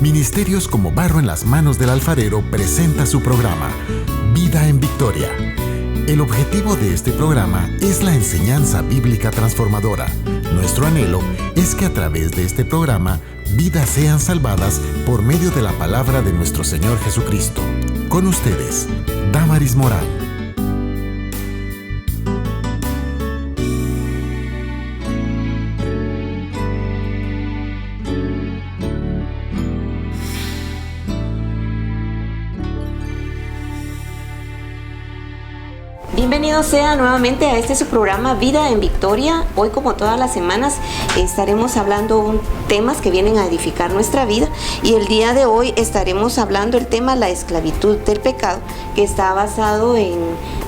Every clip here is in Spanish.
Ministerios Como Barro en las Manos del Alfarero presenta su programa, Vida en Victoria. El objetivo de este programa es la enseñanza bíblica transformadora. Nuestro anhelo es que a través de este programa, vidas sean salvadas por medio de la palabra de nuestro Señor Jesucristo. Con ustedes, Damaris Morán. Bienvenidos sean nuevamente a su programa Vida en Victoria. Hoy, como todas las semanas, estaremos hablando temas que vienen a edificar nuestra vida, y el día de hoy estaremos hablando el tema la esclavitud del pecado, que está basado en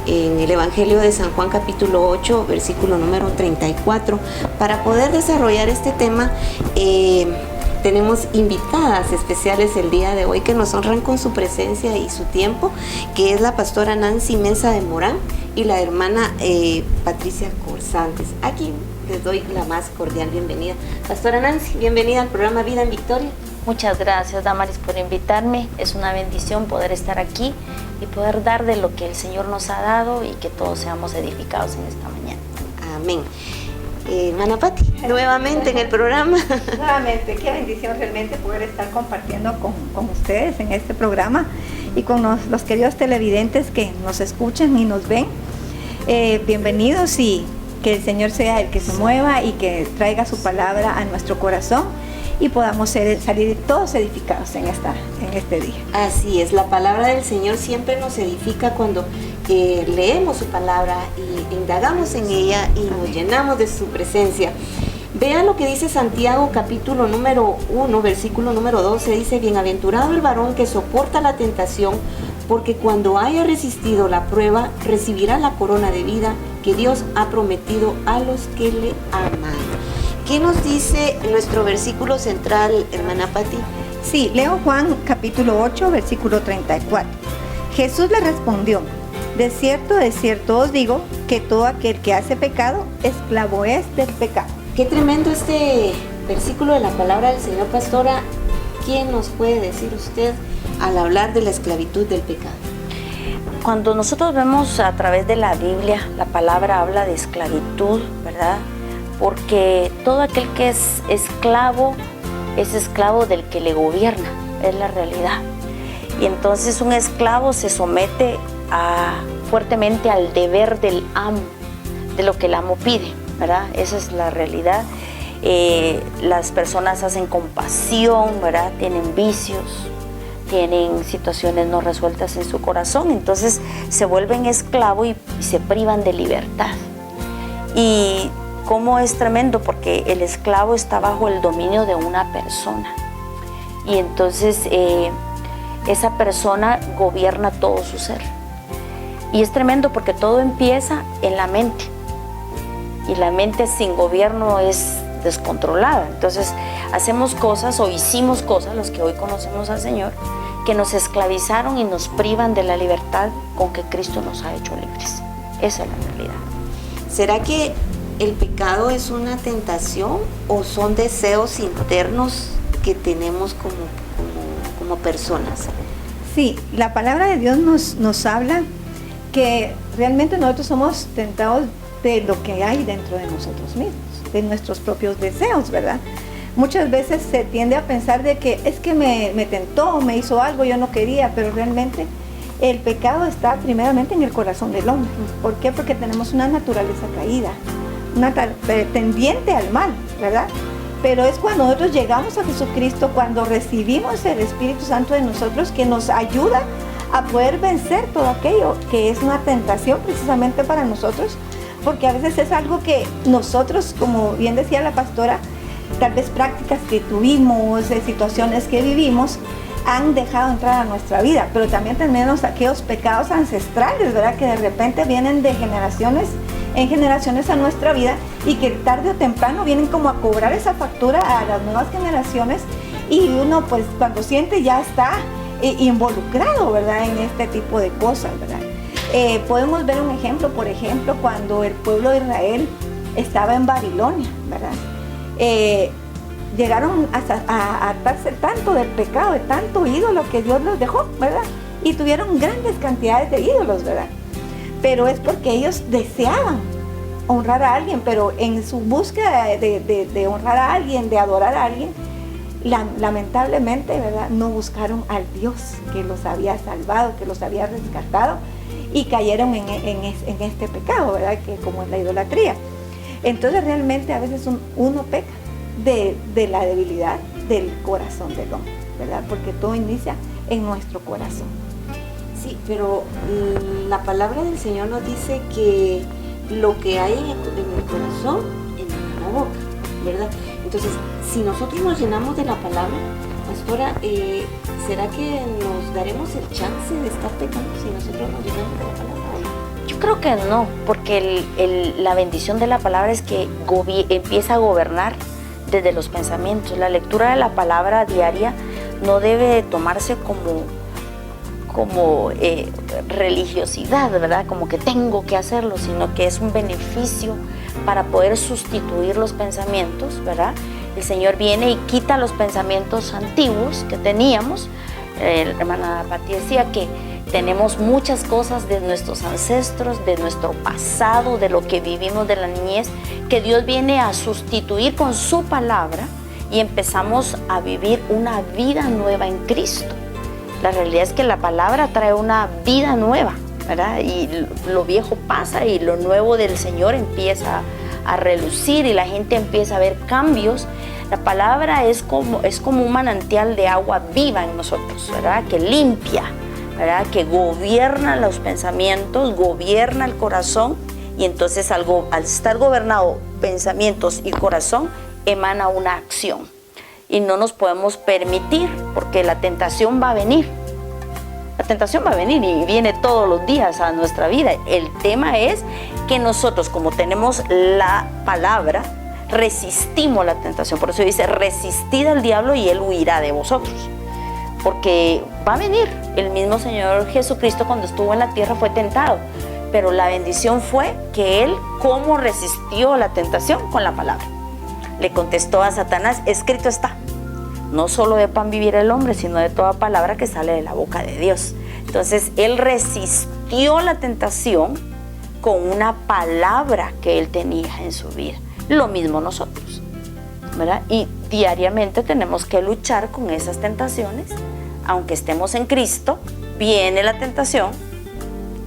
el Evangelio de San Juan capítulo 8 versículo número 34. Para poder desarrollar este tema, tenemos invitadas especiales el día de hoy que nos honran con su presencia y su tiempo, que es la pastora Nancy Mesa de Morán y la hermana Patricia Corsantes. Aquí les doy la más cordial bienvenida. Pastora Nancy, bienvenida al programa Vida en Victoria. Muchas gracias, Damaris, por invitarme. Es una bendición poder estar aquí y poder dar de lo que el Señor nos ha dado y que todos seamos edificados en esta mañana. Amén. Hermana Pati, nuevamente en el programa. Nuevamente, qué bendición realmente poder estar compartiendo con ustedes en este programa y con los queridos televidentes que nos escuchan y nos ven. Bienvenidos, y que el Señor sea el que se mueva y que traiga su palabra a nuestro corazón y podamos salir todos edificados en este día. Así es, la palabra del Señor siempre nos edifica cuando leemos su palabra y indagamos en ella y nos llenamos de su presencia. Vean lo que dice Santiago capítulo número 1, versículo número 12, dice: bienaventurado el varón que soporta la tentación, porque cuando haya resistido la prueba, recibirá la corona de vida que Dios ha prometido a los que le aman. ¿Qué nos dice nuestro versículo central, hermana Pati? Sí, leo Juan capítulo 8, versículo 34. Jesús le respondió: de cierto os digo, que todo aquel que hace pecado, esclavo es del pecado. Qué tremendo este versículo de la palabra del Señor, pastora. ¿Quién nos puede decir usted al hablar de la esclavitud del pecado? Cuando nosotros vemos a través de la Biblia, la palabra habla de esclavitud, ¿verdad? Porque todo aquel que es esclavo del que le gobierna, es la realidad. Y entonces un esclavo se somete fuertemente al deber del amo, de lo que el amo pide, ¿verdad? Esa es la realidad. Las personas hacen compasión, ¿verdad? Tienen vicios, tienen situaciones no resueltas en su corazón, entonces se vuelven esclavos y se privan de libertad. Y cómo es tremendo, porque el esclavo está bajo el dominio de una persona, y entonces esa persona gobierna todo su ser. Y es tremendo porque todo empieza en la mente, y la mente sin gobierno es descontrolada. Entonces hacemos cosas o hicimos cosas, los que hoy conocemos al Señor, que nos esclavizaron y nos privan de la libertad con que Cristo nos ha hecho libres. Esa es la realidad. ¿Será que el pecado es una tentación o son deseos internos que tenemos como personas? Sí, la palabra de Dios nos habla que realmente nosotros somos tentados de lo que hay dentro de nosotros mismos, de nuestros propios deseos, ¿verdad? Muchas veces se tiende a pensar de que es que me tentó, me hizo algo, yo no quería, pero realmente el pecado está primeramente en el corazón del hombre. ¿Por qué? Porque tenemos una naturaleza caída, tendiente al mal, ¿verdad? Pero es cuando nosotros llegamos a Jesucristo, cuando recibimos el Espíritu Santo de nosotros, que nos ayuda a poder vencer todo aquello que es una tentación precisamente para nosotros, porque a veces es algo que nosotros, como bien decía la pastora, tal vez prácticas que tuvimos, situaciones que vivimos, han dejado entrar a nuestra vida, pero también tenemos aquellos pecados ancestrales, ¿verdad? Que de repente vienen de generaciones en generaciones a nuestra vida y que tarde o temprano vienen como a cobrar esa factura a las nuevas generaciones, y uno pues cuando siente ya está involucrado, ¿verdad? En este tipo de cosas, ¿verdad? Podemos ver un ejemplo, por ejemplo, cuando el pueblo de Israel estaba en Babilonia, ¿verdad? llegaron a atarse tanto del pecado, de tanto ídolo que Dios los dejó, ¿verdad? Y tuvieron grandes cantidades de ídolos, ¿verdad? Pero es porque ellos deseaban honrar a alguien, pero en su búsqueda de honrar a alguien, de adorar a alguien, lamentablemente, ¿verdad?, no buscaron al Dios que los había salvado, que los había rescatado, y cayeron en este pecado, ¿verdad?, que como es la idolatría. Entonces realmente a veces uno peca de la debilidad del corazón del hombre, ¿verdad?, porque todo inicia en nuestro corazón. Sí, pero la palabra del Señor nos dice que lo que hay en el corazón, en la boca, ¿verdad? Entonces, si nosotros nos llenamos de la palabra, pastora, ¿será que nos daremos el chance de estar pecando si nosotros nos llenamos de la palabra? Yo creo que no, porque la bendición de la palabra es que empieza a gobernar desde los pensamientos. La lectura de la palabra diaria no debe tomarse como religiosidad, ¿verdad? Como que tengo que hacerlo, sino que es un beneficio para poder sustituir los pensamientos, ¿verdad? El Señor viene y quita los pensamientos antiguos que teníamos. La hermana Pati decía que tenemos muchas cosas de nuestros ancestros, de nuestro pasado, de lo que vivimos de la niñez, que Dios viene a sustituir con su palabra y empezamos a vivir una vida nueva en Cristo. La realidad es que la palabra trae una vida nueva, ¿verdad? Y lo viejo pasa y lo nuevo del Señor empieza a relucir y la gente empieza a ver cambios. La palabra es como un manantial de agua viva en nosotros, ¿verdad? Que limpia, ¿verdad? Que gobierna los pensamientos, gobierna el corazón, y entonces al estar gobernado pensamientos y corazón, emana una acción. Y no nos podemos permitir, porque la tentación va a venir. La tentación va a venir y viene todos los días a nuestra vida. El tema es que nosotros, como tenemos la palabra, resistimos la tentación. Por eso dice, resistid al diablo y él huirá de vosotros. Porque va a venir. El mismo Señor Jesucristo, cuando estuvo en la tierra, fue tentado. Pero la bendición fue que él, ¿cómo resistió la tentación? Con la palabra. Le contestó a Satanás, escrito está, no solo de pan vivirá el hombre, sino de toda palabra que sale de la boca de Dios. Entonces, él resistió la tentación con una palabra que él tenía en su vida. Lo mismo nosotros, ¿verdad? Y diariamente tenemos que luchar con esas tentaciones. Aunque estemos en Cristo, viene la tentación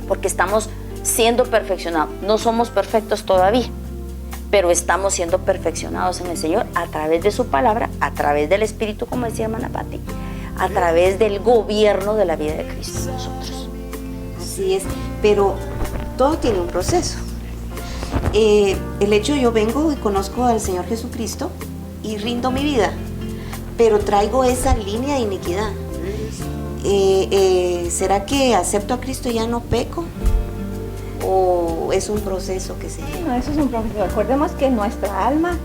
porque estamos siendo perfeccionados. No somos perfectos todavía, pero estamos siendo perfeccionados en el Señor a través de su palabra, a través del Espíritu, como decía hermana Pati, a través del gobierno de la vida de Cristo en nosotros. Así es, pero todo tiene un proceso. El hecho, yo vengo y conozco al Señor Jesucristo y rindo mi vida, pero traigo esa línea de iniquidad. ¿Será que acepto a Cristo y ya no peco? ¿O es un proceso que se lleva? No, eso es un proceso. Recordemos que nuestra alma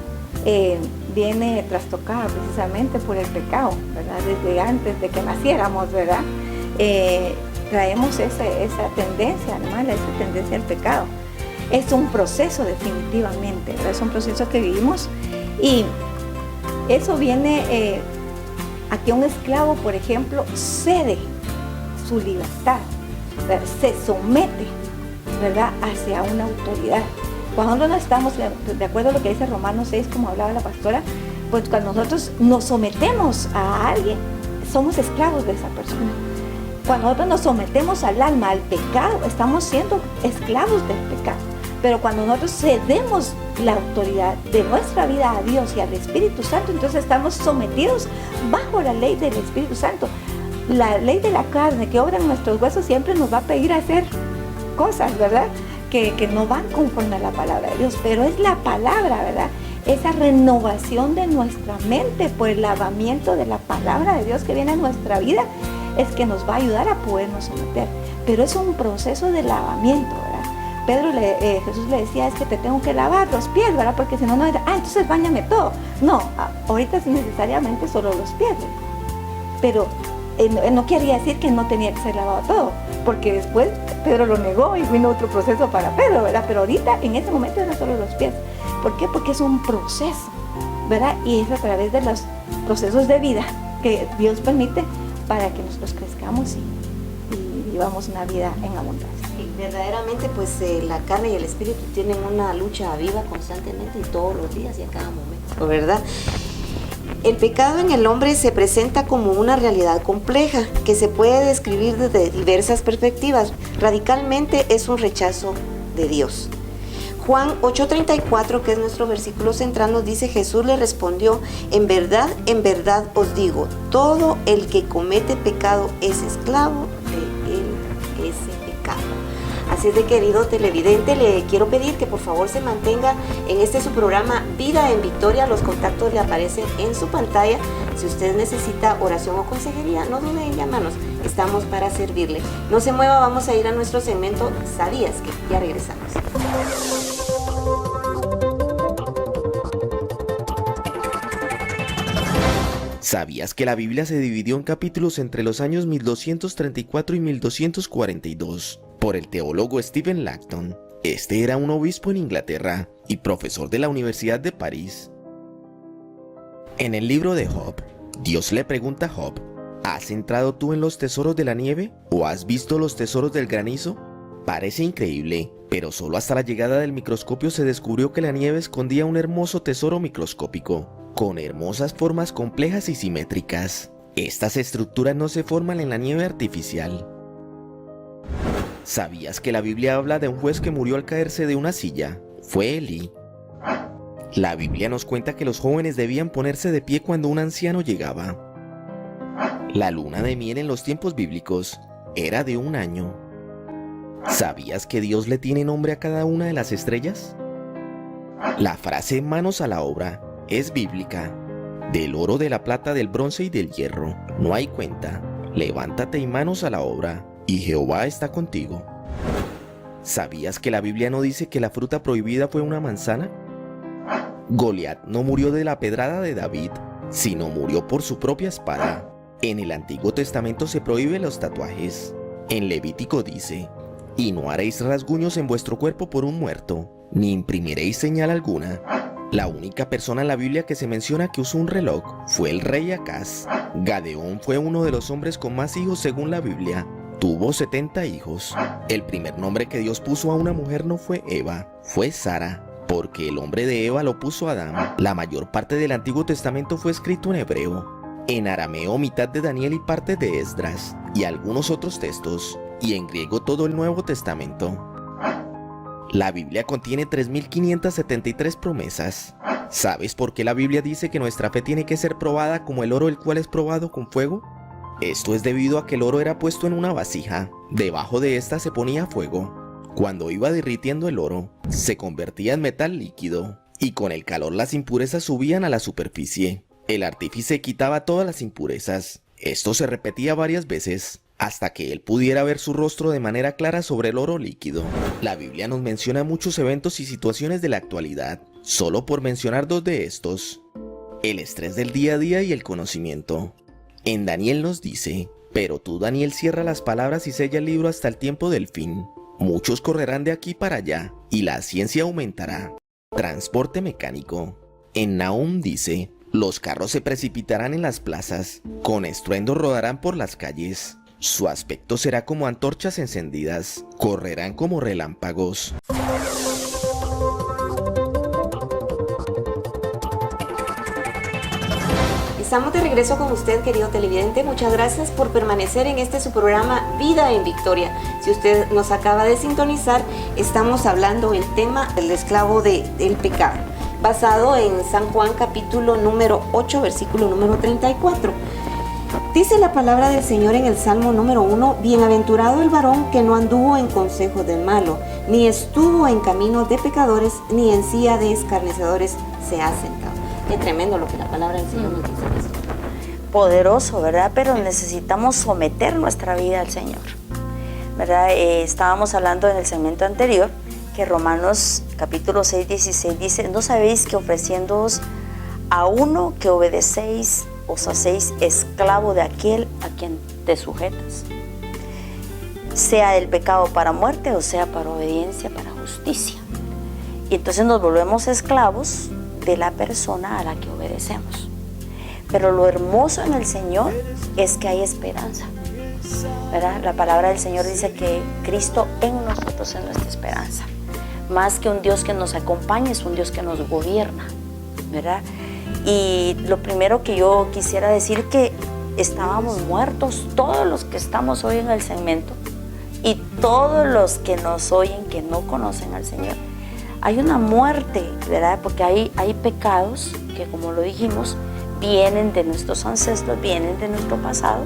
viene trastocada precisamente por el pecado, ¿verdad? Desde antes de que naciéramos, ¿verdad? Traemos esa tendencia, hermana, esa tendencia al pecado. Es un proceso definitivamente, ¿verdad? Es un proceso que vivimos y eso viene a que un esclavo, por ejemplo, cede su libertad, ¿verdad? Se somete, ¿verdad?, hacia una autoridad. Cuando no estamos de acuerdo a lo que dice Romanos 6, como hablaba la pastora, pues cuando nosotros nos sometemos a alguien, somos esclavos de esa persona. Cuando nosotros nos sometemos al alma, al pecado, estamos siendo esclavos del pecado. Pero cuando nosotros cedemos la autoridad de nuestra vida a Dios y al Espíritu Santo, entonces estamos sometidos bajo la ley del Espíritu Santo. La ley de la carne que obra en nuestros huesos siempre nos va a pedir hacer cosas, ¿verdad?, que no van conforme a la palabra de Dios, pero es la palabra, ¿verdad?, esa renovación de nuestra mente por el lavamiento de la palabra de Dios que viene a nuestra vida, es que nos va a ayudar a podernos someter. Pero es un proceso de lavamiento, ¿verdad? Jesús le decía, es que te tengo que lavar los pies, ¿verdad?, porque si no, entonces báñame todo. No, ahorita es necesariamente solo los pies, ¿verdad? Pero no quería decir que no tenía que ser lavado todo, porque después Pedro lo negó y vino otro proceso para Pedro, ¿verdad? Pero ahorita, en ese momento, eran solo los pies. ¿Por qué? Porque es un proceso, ¿verdad? Y es a través de los procesos de vida que Dios permite para que nosotros crezcamos y vivamos una vida en abundancia. Y verdaderamente pues la carne y el espíritu tienen una lucha viva constantemente y todos los días y a cada momento, ¿verdad? El pecado en el hombre se presenta como una realidad compleja que se puede describir desde diversas perspectivas. Radicalmente es un rechazo de Dios. Juan 8:34, que es nuestro versículo central, nos dice: Jesús le respondió: en verdad os digo, todo el que comete pecado es esclavo de ese pecado. Así es de, querido televidente, le quiero pedir que por favor se mantenga en su programa Vida en Victoria. Los contactos le aparecen en su pantalla. Si usted necesita oración o consejería, no dude en llamarnos. Estamos para servirle. No se mueva, vamos a ir a nuestro segmento ¿Sabías que? Ya regresamos. ¿Sabías que la Biblia se dividió en capítulos entre los años 1234 y 1242 por el teólogo Stephen Langton? Este era un obispo en Inglaterra y profesor de la Universidad de París. En el libro de Job, Dios le pregunta a Job: ¿has entrado tú en los tesoros de la nieve o has visto los tesoros del granizo? Parece increíble, pero solo hasta la llegada del microscopio se descubrió que la nieve escondía un hermoso tesoro microscópico, con hermosas formas complejas y simétricas. Estas estructuras no se forman en la nieve artificial. ¿Sabías que la Biblia habla de un juez que murió al caerse de una silla? Fue Elí. La Biblia nos cuenta que los jóvenes debían ponerse de pie cuando un anciano llegaba. La luna de miel en los tiempos bíblicos era de 1 año. ¿Sabías que Dios le tiene nombre a cada una de las estrellas? La frase manos a la obra es bíblica. Del oro, de la plata, del bronce y del hierro no hay cuenta. Levántate y manos a la obra, y Jehová está contigo. ¿Sabías que la Biblia no dice que la fruta prohibida fue una manzana? Goliat no murió de la pedrada de David, sino murió por su propia espada. En el Antiguo Testamento se prohíben los tatuajes. En Levítico dice: y no haréis rasguños en vuestro cuerpo por un muerto, ni imprimiréis señal alguna. La única persona en la Biblia que se menciona que usó un reloj fue el rey Acaz. Gadeón fue uno de los hombres con más hijos según la Biblia. Tuvo 70 hijos. El primer nombre que Dios puso a una mujer no fue Eva, fue Sara, porque el nombre de Eva lo puso Adán. La mayor parte del Antiguo Testamento fue escrito en hebreo, en arameo mitad de Daniel y parte de Esdras, y algunos otros textos, y en griego todo el Nuevo Testamento. La Biblia contiene 3.573 promesas. ¿Sabes por qué la Biblia dice que nuestra fe tiene que ser probada como el oro, el cual es probado con fuego? Esto es debido a que el oro era puesto en una vasija. Debajo de esta se ponía fuego. Cuando iba derritiendo el oro, se convertía en metal líquido, y con el calor las impurezas subían a la superficie. El artífice quitaba todas las impurezas. Esto se repetía varias veces, hasta que él pudiera ver su rostro de manera clara sobre el oro líquido. La Biblia nos menciona muchos eventos y situaciones de la actualidad, solo por mencionar 2 de estos: el estrés del día a día y el conocimiento. En Daniel nos dice: pero tú, Daniel, cierra las palabras y sella el libro hasta el tiempo del fin. Muchos correrán de aquí para allá, y la ciencia aumentará. Transporte mecánico. En Nahum dice: los carros se precipitarán en las plazas, con estruendo rodarán por las calles. Su aspecto será como antorchas encendidas, correrán como relámpagos. Estamos de regreso con usted, querido televidente. Muchas gracias por permanecer en su programa Vida en Victoria. Si usted nos acaba de sintonizar, estamos hablando el tema del esclavo del pecado, basado en San Juan capítulo número 8, versículo número 34. Dice la palabra del Señor en el Salmo número 1: bienaventurado el varón que no anduvo en consejo del malo, ni estuvo en caminos de pecadores, ni en silla de escarnecedores se ha sentado. Qué tremendo lo que la palabra del Señor nos dice. Poderoso, ¿verdad? Pero necesitamos someter nuestra vida al Señor, ¿verdad? Estábamos hablando en el segmento anterior que Romanos capítulo 6, 16 dice: ¿no sabéis que ofreciéndoos a uno que obedecéis, os hacéis esclavo de aquel a quien te sujetas, sea del pecado para muerte o sea para obediencia para justicia? Y entonces nos volvemos esclavos de la persona a la que obedecemos. Pero lo hermoso en el Señor es que hay esperanza, ¿verdad? La palabra del Señor dice que Cristo en nosotros es nuestra esperanza. Más que un Dios que nos acompaña, es un Dios que nos gobierna, ¿verdad? Y lo primero que yo quisiera decir que estábamos muertos, todos los que estamos hoy en el segmento y todos los que nos oyen que no conocen al Señor. Hay una muerte, ¿verdad? Porque hay pecados que, como lo dijimos, vienen de nuestros ancestros, vienen de nuestro pasado.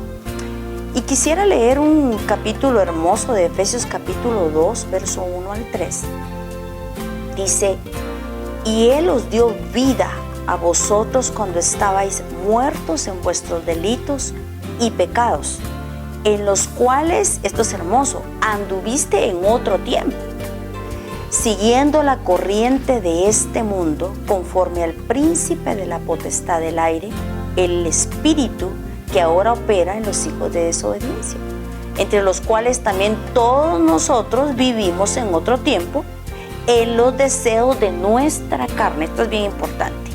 Y quisiera leer un capítulo hermoso de Efesios capítulo 2, verso 1 al 3. Dice: y Él os dio vida a vosotros cuando estabais muertos en vuestros delitos y pecados, en los cuales, esto es hermoso, anduviste en otro tiempo, siguiendo la corriente de este mundo, conforme al príncipe de la potestad del aire, el espíritu que ahora opera en los hijos de desobediencia, entre los cuales también todos nosotros vivimos en otro tiempo, en los deseos de nuestra carne. Esto es bien importante.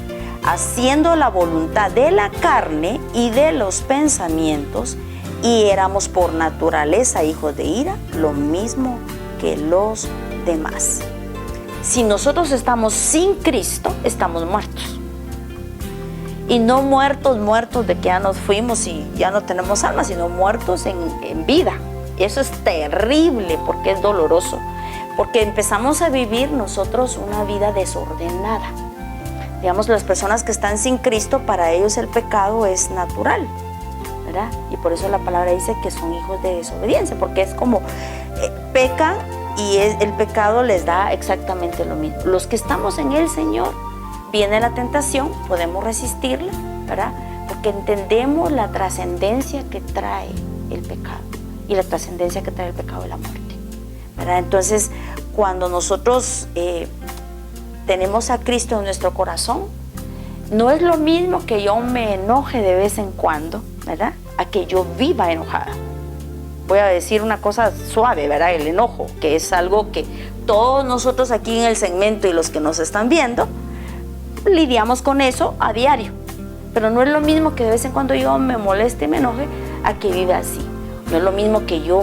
Haciendo la voluntad de la carne y de los pensamientos, y éramos por naturaleza hijos de ira, lo mismo que los demás. Si nosotros estamos sin Cristo, estamos muertos. Y no muertos de que ya nos fuimos y ya no tenemos alma, sino muertos en vida. Y eso es terrible porque es doloroso. Porque empezamos a vivir nosotros una vida desordenada. Digamos, las personas que están sin Cristo, para ellos el pecado es natural, ¿verdad? Y por eso la palabra dice que son hijos de desobediencia, porque es como pecan y el pecado les da exactamente lo mismo. Los que estamos en el Señor, viene la tentación, podemos resistirla, ¿verdad? Porque entendemos la trascendencia que trae el pecado, y la trascendencia que trae el pecado es la muerte, ¿verdad? Entonces, cuando nosotros tenemos a Cristo en nuestro corazón, no es lo mismo que yo me enoje de vez en cuando, ¿verdad?, a que yo viva enojada. Voy a decir una cosa suave, ¿verdad? El enojo, que es algo que todos nosotros aquí en el segmento y los que nos están viendo, lidiamos con eso a diario. Pero no es lo mismo que de vez en cuando yo me moleste y me enoje a que viva así. No es lo mismo que yo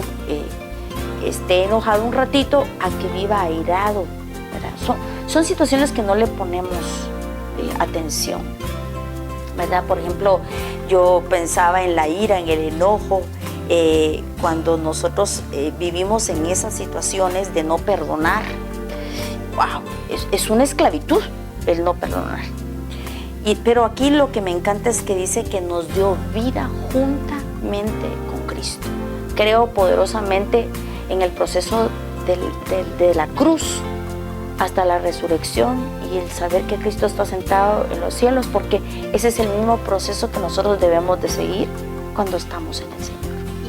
esté enojado un ratito a que viva airado, ¿verdad? Son situaciones que no le ponemos atención, ¿verdad? Por ejemplo, yo pensaba en la ira, en el enojo, cuando nosotros vivimos en esas situaciones de no perdonar. ¡Wow! Es una esclavitud el no perdonar. Pero aquí lo que me encanta es que dice que nos dio vida juntamente con Cristo. Creo poderosamente en el proceso de la cruz hasta la resurrección y el saber que Cristo está sentado en los cielos, porque ese es el mismo proceso que nosotros debemos de seguir cuando estamos en el Señor.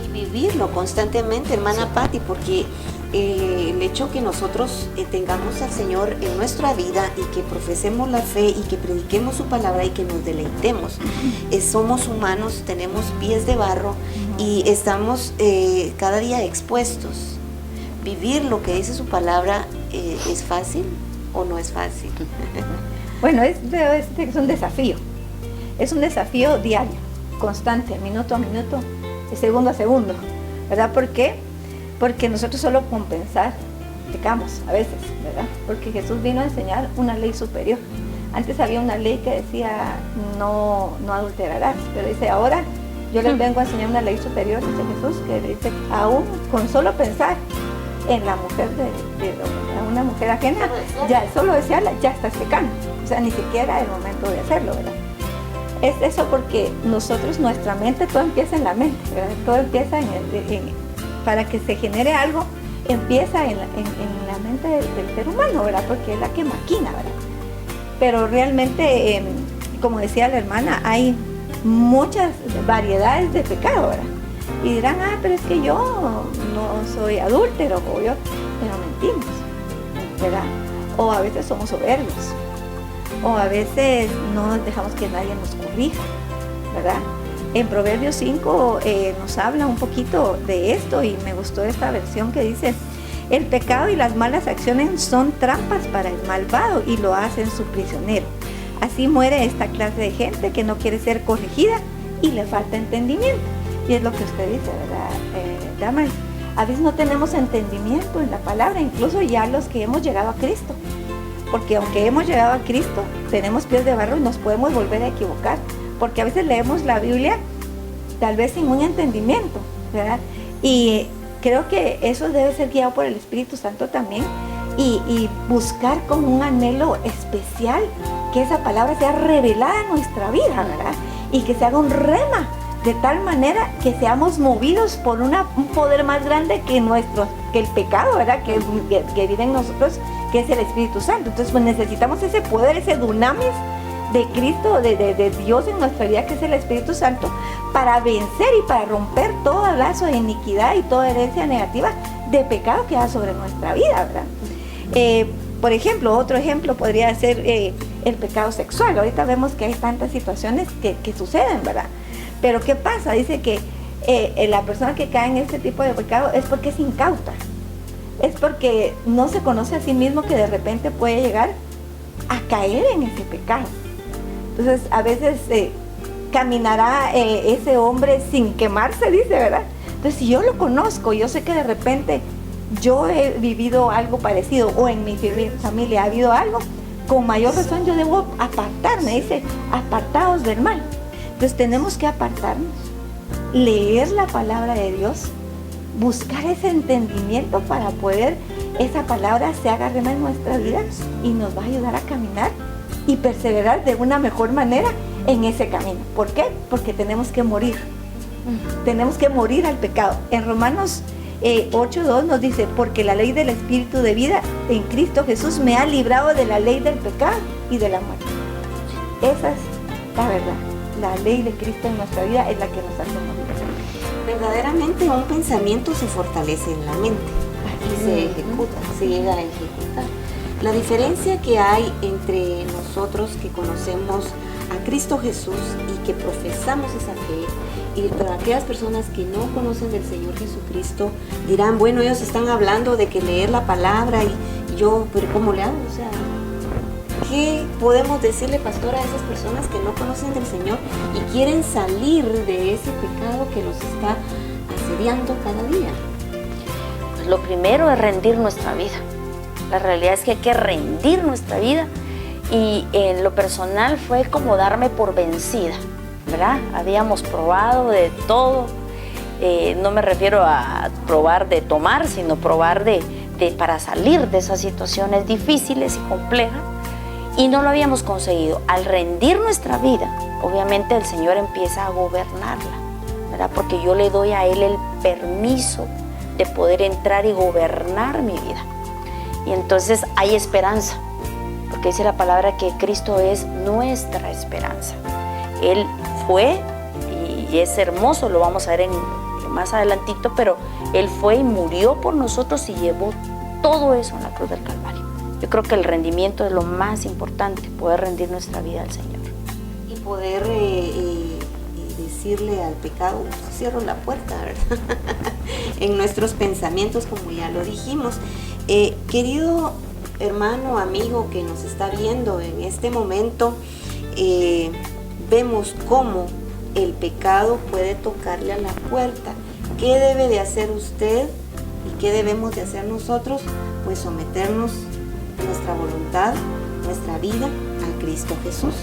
Y vivirlo constantemente, hermana Patti, porque el hecho que nosotros tengamos al Señor en nuestra vida y que profesemos la fe y que prediquemos su palabra y que nos deleitemos. Somos humanos, tenemos pies de barro y estamos cada día expuestos. Vivir lo que dice su palabra, ¿es fácil o no es fácil? Bueno, es un desafío. Es un desafío diario, constante, minuto a minuto, segundo a segundo, ¿verdad? ¿Por qué? Porque nosotros solo con pensar pecamos a veces, ¿verdad? Porque Jesús vino a enseñar una ley superior. Antes había una ley que decía no adulterarás, pero dice ahora yo les vengo a enseñar una ley superior, dice Jesús, que dice aún con solo pensar en la mujer de una mujer ajena, ya solo desearla, ya estás pecando. O sea, ni siquiera el momento de hacerlo, ¿verdad? Es eso porque nosotros, nuestra mente, todo empieza en la mente, ¿verdad? Todo empieza para que se genere algo, empieza en la mente del ser humano, ¿verdad? Porque es la que maquina, ¿verdad? Pero realmente, como decía la hermana, hay muchas variedades de pecado, ¿verdad? Y dirán, pero es que yo no soy adúltero, pero mentimos, ¿verdad? O a veces somos soberbios, o a veces no dejamos que nadie nos corrija, ¿verdad? En Proverbios 5 nos habla un poquito de esto y me gustó esta versión que dice: el pecado y las malas acciones son trampas para el malvado y lo hacen su prisionero. Así muere esta clase de gente que no quiere ser corregida y le falta entendimiento. Y es lo que usted dice, ¿verdad, Damaris? A veces no tenemos entendimiento en la palabra, incluso ya los que hemos llegado a Cristo. Porque aunque hemos llegado a Cristo, tenemos pies de barro y nos podemos volver a equivocar. Porque a veces leemos la Biblia tal vez sin un entendimiento, ¿verdad? Y creo que eso debe ser guiado por el Espíritu Santo también. Y buscar con un anhelo especial que esa palabra sea revelada en nuestra vida, ¿verdad? Y que se haga un rema, de tal manera que seamos movidos por un poder más grande que el pecado, ¿verdad? Que vive en nosotros, que es el Espíritu Santo. Entonces, pues necesitamos ese poder, ese dunamis de Cristo, de Dios en nuestra vida, que es el Espíritu Santo, para vencer y para romper todo lazo de iniquidad y toda herencia negativa de pecado que da sobre nuestra vida, ¿verdad? Por ejemplo, otro ejemplo podría ser el pecado sexual. Ahorita vemos que hay tantas situaciones que suceden, ¿verdad? Pero ¿qué pasa? Dice que la persona que cae en este tipo de pecado es porque es incauta. Es porque no se conoce a sí mismo, que de repente puede llegar a caer en ese pecado. Entonces, a veces caminará ese hombre sin quemarse, dice, ¿verdad? Entonces, si yo lo conozco, yo sé que de repente yo he vivido algo parecido, o en mi familia ha habido algo, con mayor razón yo debo apartarme, dice, apartados del mal. Entonces tenemos que apartarnos, leer la palabra de Dios, buscar ese entendimiento para poder esa palabra se haga rema en nuestra vida y nos va a ayudar a caminar y perseverar de una mejor manera en ese camino. ¿Por qué? Porque tenemos que morir. Tenemos que morir al pecado. En Romanos 8:2 nos dice: porque la ley del Espíritu de vida en Cristo Jesús me ha librado de la ley del pecado y de la muerte. Esa es la verdad. La ley de Cristo en nuestra vida es la que nos hace morir. Verdaderamente un pensamiento se fortalece en la mente y se ejecuta, se llega a ejecutar. La diferencia que hay entre nosotros que conocemos a Cristo Jesús y que profesamos esa fe, y para aquellas personas que no conocen del Señor Jesucristo, dirán, bueno, ellos están hablando de que leer la palabra y yo, pero ¿cómo le hago? O sea, ¿qué podemos decirle, pastora, a esas personas que no conocen del Señor y quieren salir de ese pecado que los está asediando cada día? Pues lo primero es rendir nuestra vida. La realidad es que hay que rendir nuestra vida, y en lo personal fue como darme por vencida, ¿verdad? Habíamos probado de todo, no me refiero a probar de tomar, sino probar para salir de esas situaciones difíciles y complejas, y no lo habíamos conseguido. Al rendir nuestra vida, obviamente el Señor empieza a gobernarla, ¿verdad? Porque yo le doy a Él el permiso de poder entrar y gobernar mi vida. Y entonces hay esperanza, porque dice la palabra que Cristo es nuestra esperanza. Él fue, y es hermoso, lo vamos a ver más adelantito, pero Él fue y murió por nosotros y llevó todo eso en la cruz del Calvario. Yo creo que el rendimiento es lo más importante, poder rendir nuestra vida al Señor. Y poder decirle al pecado, cierro la puerta, ¿verdad? En nuestros pensamientos, como ya lo dijimos. Querido hermano, amigo que nos está viendo en este momento, vemos cómo el pecado puede tocarle a la puerta. ¿Qué debe de hacer usted y qué debemos de hacer nosotros? Pues someternos nuestra voluntad, nuestra vida a Cristo Jesús.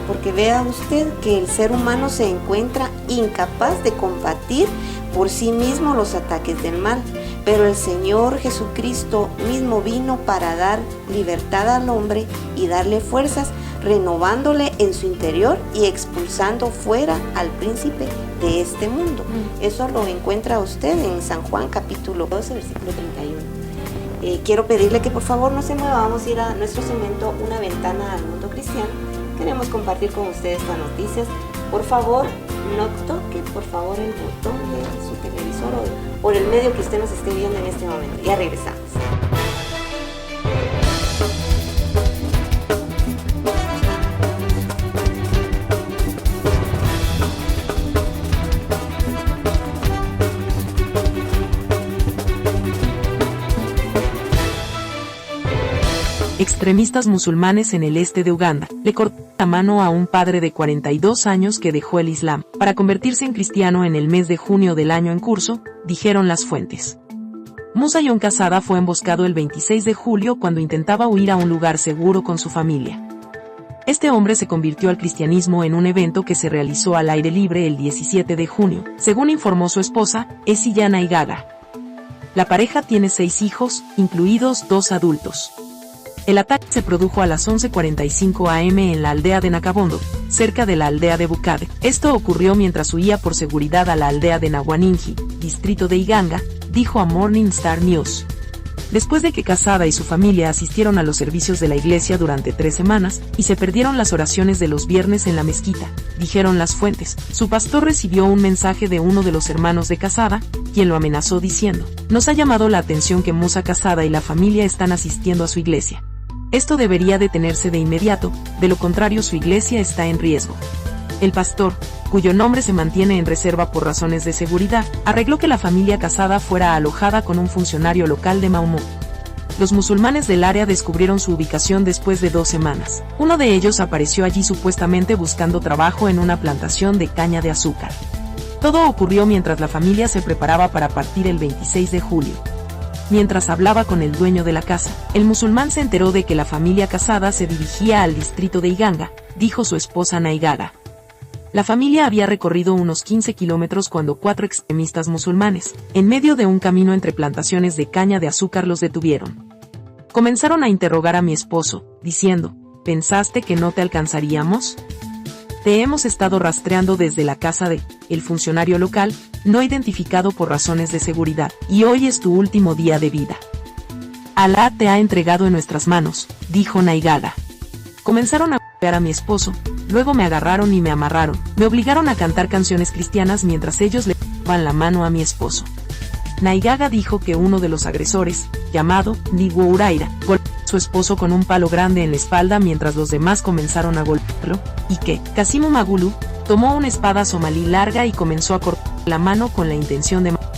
Porque vea usted que el ser humano se encuentra incapaz de combatir por sí mismo los ataques del mal. Pero el Señor Jesucristo mismo vino para dar libertad al hombre y darle fuerzas, renovándole en su interior y expulsando fuera al príncipe de este mundo. Eso lo encuentra usted en San Juan capítulo 12, versículo 31. Quiero pedirle que por favor no se mueva. Vamos a ir a nuestro segmento Una Ventana al Mundo Cristiano. Queremos compartir con ustedes estas noticias. Por favor, no toque por favor el botón de su televisor o por el medio que usted nos esté viendo en este momento. Ya regresamos. Extremistas musulmanes en el este de Uganda le cortaron la mano a un padre de 42 años que dejó el Islam para convertirse en cristiano en el mes de junio del año en curso, dijeron las fuentes. Musa John Casada fue emboscado el 26 de julio cuando intentaba huir a un lugar seguro con su familia. Este hombre se convirtió al cristianismo en un evento que se realizó al aire libre el 17 de junio, según informó su esposa, Esiya Naigaga. La pareja tiene 6 hijos, incluidos 2 adultos. El ataque se produjo a las 11:45 am en la aldea de Nakabondo, cerca de la aldea de Bukade. Esto ocurrió mientras huía por seguridad a la aldea de Nawaningi, distrito de Iganga, dijo a Morning Star News. Después de que Casada y su familia asistieron a los servicios de la iglesia durante 3 semanas, y se perdieron las oraciones de los viernes en la mezquita, dijeron las fuentes, su pastor recibió un mensaje de uno de los hermanos de Casada, quien lo amenazó diciendo, «Nos ha llamado la atención que Musa Casada y la familia están asistiendo a su iglesia. Esto debería detenerse de inmediato, de lo contrario su iglesia está en riesgo». El pastor, cuyo nombre se mantiene en reserva por razones de seguridad, arregló que la familia Casada fuera alojada con un funcionario local de Mau Mau. Los musulmanes del área descubrieron su ubicación después de 2 semanas. Uno de ellos apareció allí supuestamente buscando trabajo en una plantación de caña de azúcar. Todo ocurrió mientras la familia se preparaba para partir el 26 de julio. Mientras hablaba con el dueño de la casa, el musulmán se enteró de que la familia Casada se dirigía al distrito de Iganga, dijo su esposa Naigaga. La familia había recorrido unos 15 kilómetros cuando 4 extremistas musulmanes, en medio de un camino entre plantaciones de caña de azúcar, los detuvieron. Comenzaron a interrogar a mi esposo, diciendo, ¿pensaste que no te alcanzaríamos? Te hemos estado rastreando desde la casa de el funcionario local, no identificado por razones de seguridad, y hoy es tu último día de vida. Alá te ha entregado en nuestras manos, dijo Naigaga. Comenzaron a golpear a mi esposo, luego me agarraron y me amarraron, me obligaron a cantar canciones cristianas mientras ellos le daban la mano a mi esposo. Naigaga dijo que uno de los agresores, llamado Niwo Uraira, golpeó a su esposo con un palo grande en la espalda mientras los demás comenzaron a golpearlo, y que Kasimu Magulu tomó una espada somalí larga y comenzó a cortarle la mano con la intención de matarlo.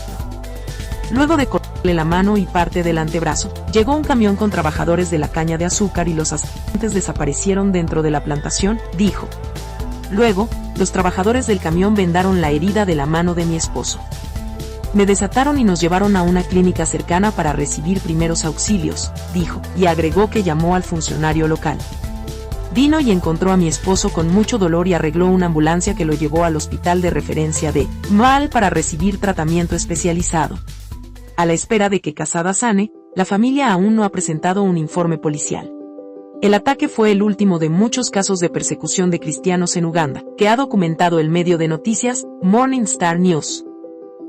Luego de cortarle la mano y parte del antebrazo, llegó un camión con trabajadores de la caña de azúcar y los asaltantes desaparecieron dentro de la plantación, dijo. Luego, los trabajadores del camión vendaron la herida de la mano de mi esposo. Me desataron y nos llevaron a una clínica cercana para recibir primeros auxilios, dijo, y agregó que llamó al funcionario local. Vino y encontró a mi esposo con mucho dolor y arregló una ambulancia que lo llevó al hospital de referencia de Mal para recibir tratamiento especializado. A la espera de que Casada sane, la familia aún no ha presentado un informe policial. El ataque fue el último de muchos casos de persecución de cristianos en Uganda, que ha documentado el medio de noticias Morning Star News.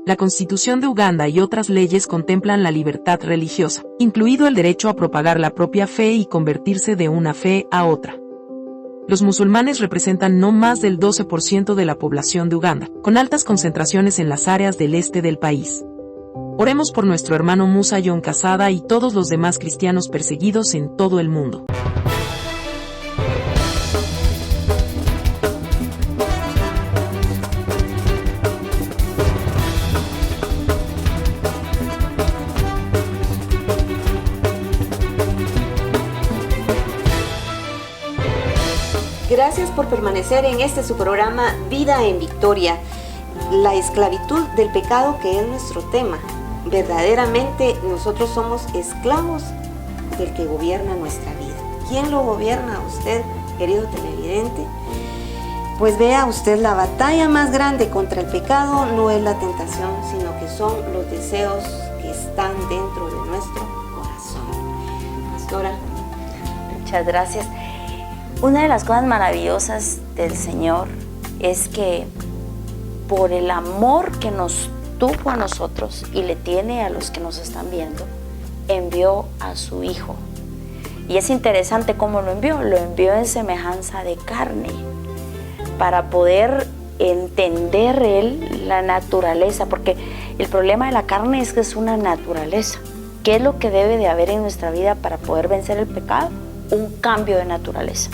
La Constitución de Uganda y otras leyes contemplan la libertad religiosa, incluido el derecho a propagar la propia fe y convertirse de una fe a otra. Los musulmanes representan no más del 12% de la población de Uganda, con altas concentraciones en las áreas del este del país. Oremos por nuestro hermano Musa John Casada y todos los demás cristianos perseguidos en todo el mundo. Gracias por permanecer en este su programa Vida en Victoria, la esclavitud del pecado, que es nuestro tema. Verdaderamente nosotros somos esclavos del que gobierna nuestra vida. ¿Quién lo gobierna? Usted, querido televidente. Pues vea usted, la batalla más grande contra el pecado no es la tentación, sino que son los deseos que están dentro de nuestro corazón. Pastora. Muchas gracias. Una de las cosas maravillosas del Señor es que por el amor que nos tuvo a nosotros y le tiene a los que nos están viendo, envió a su Hijo. Y es interesante cómo lo envió en semejanza de carne, para poder entender Él la naturaleza, porque el problema de la carne es que es una naturaleza. ¿Qué es lo que debe de haber en nuestra vida para poder vencer el pecado? Un cambio de naturaleza,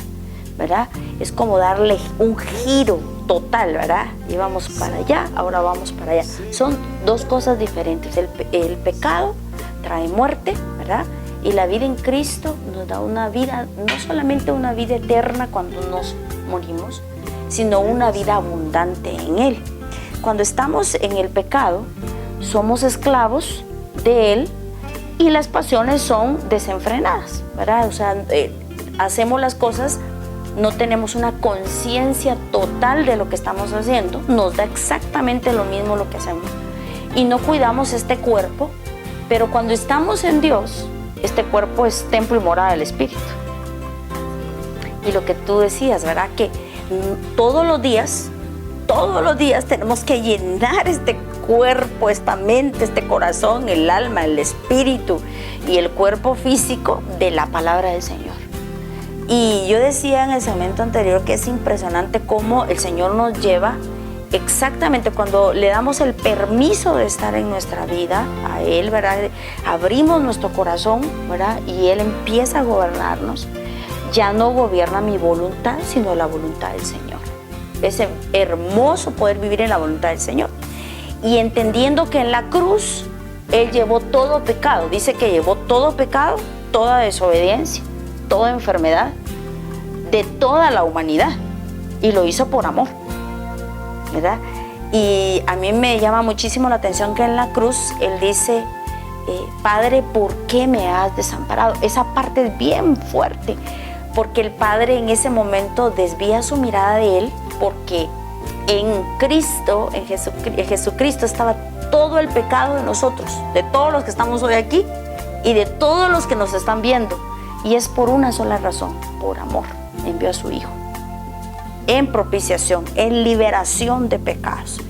¿verdad? Es como darle un giro total, ¿verdad? Íbamos para allá, ahora vamos para allá. Son dos cosas diferentes. El pecado trae muerte, ¿verdad? Y la vida en Cristo nos da una vida, no solamente una vida eterna cuando nos morimos, sino una vida abundante en Él. Cuando estamos en el pecado, somos esclavos de Él y las pasiones son desenfrenadas, ¿verdad? O sea, hacemos las cosas, no tenemos una conciencia total de lo que estamos haciendo, nos da exactamente lo mismo lo que hacemos y no cuidamos este cuerpo, pero cuando estamos en Dios, este cuerpo es templo y morada del Espíritu. Y lo que tú decías, ¿verdad? Que todos los días tenemos que llenar este cuerpo, esta mente, este corazón, el alma, el espíritu y el cuerpo físico de la palabra del Señor. Y yo decía en el segmento anterior que es impresionante cómo el Señor nos lleva exactamente cuando le damos el permiso de estar en nuestra vida a Él, ¿verdad? Abrimos nuestro corazón, ¿verdad? Y Él empieza a gobernarnos. Ya no gobierna mi voluntad, sino la voluntad del Señor. Es hermoso poder vivir en la voluntad del Señor. Y entendiendo que en la cruz Él llevó todo pecado. Dice que llevó todo pecado, toda desobediencia, toda enfermedad, de toda la humanidad. Y lo hizo por amor, ¿verdad? Y a mí me llama muchísimo la atención que en la cruz Él dice, Padre, ¿por qué me has desamparado? Esa parte es bien fuerte, porque el Padre en ese momento desvía su mirada de Él, porque en Cristo, en Jesucristo estaba todo el pecado de nosotros, de todos los que estamos hoy aquí y de todos los que nos están viendo. Y es por una sola razón, por amor, envió a su Hijo. En propiciación, en liberación de pecados.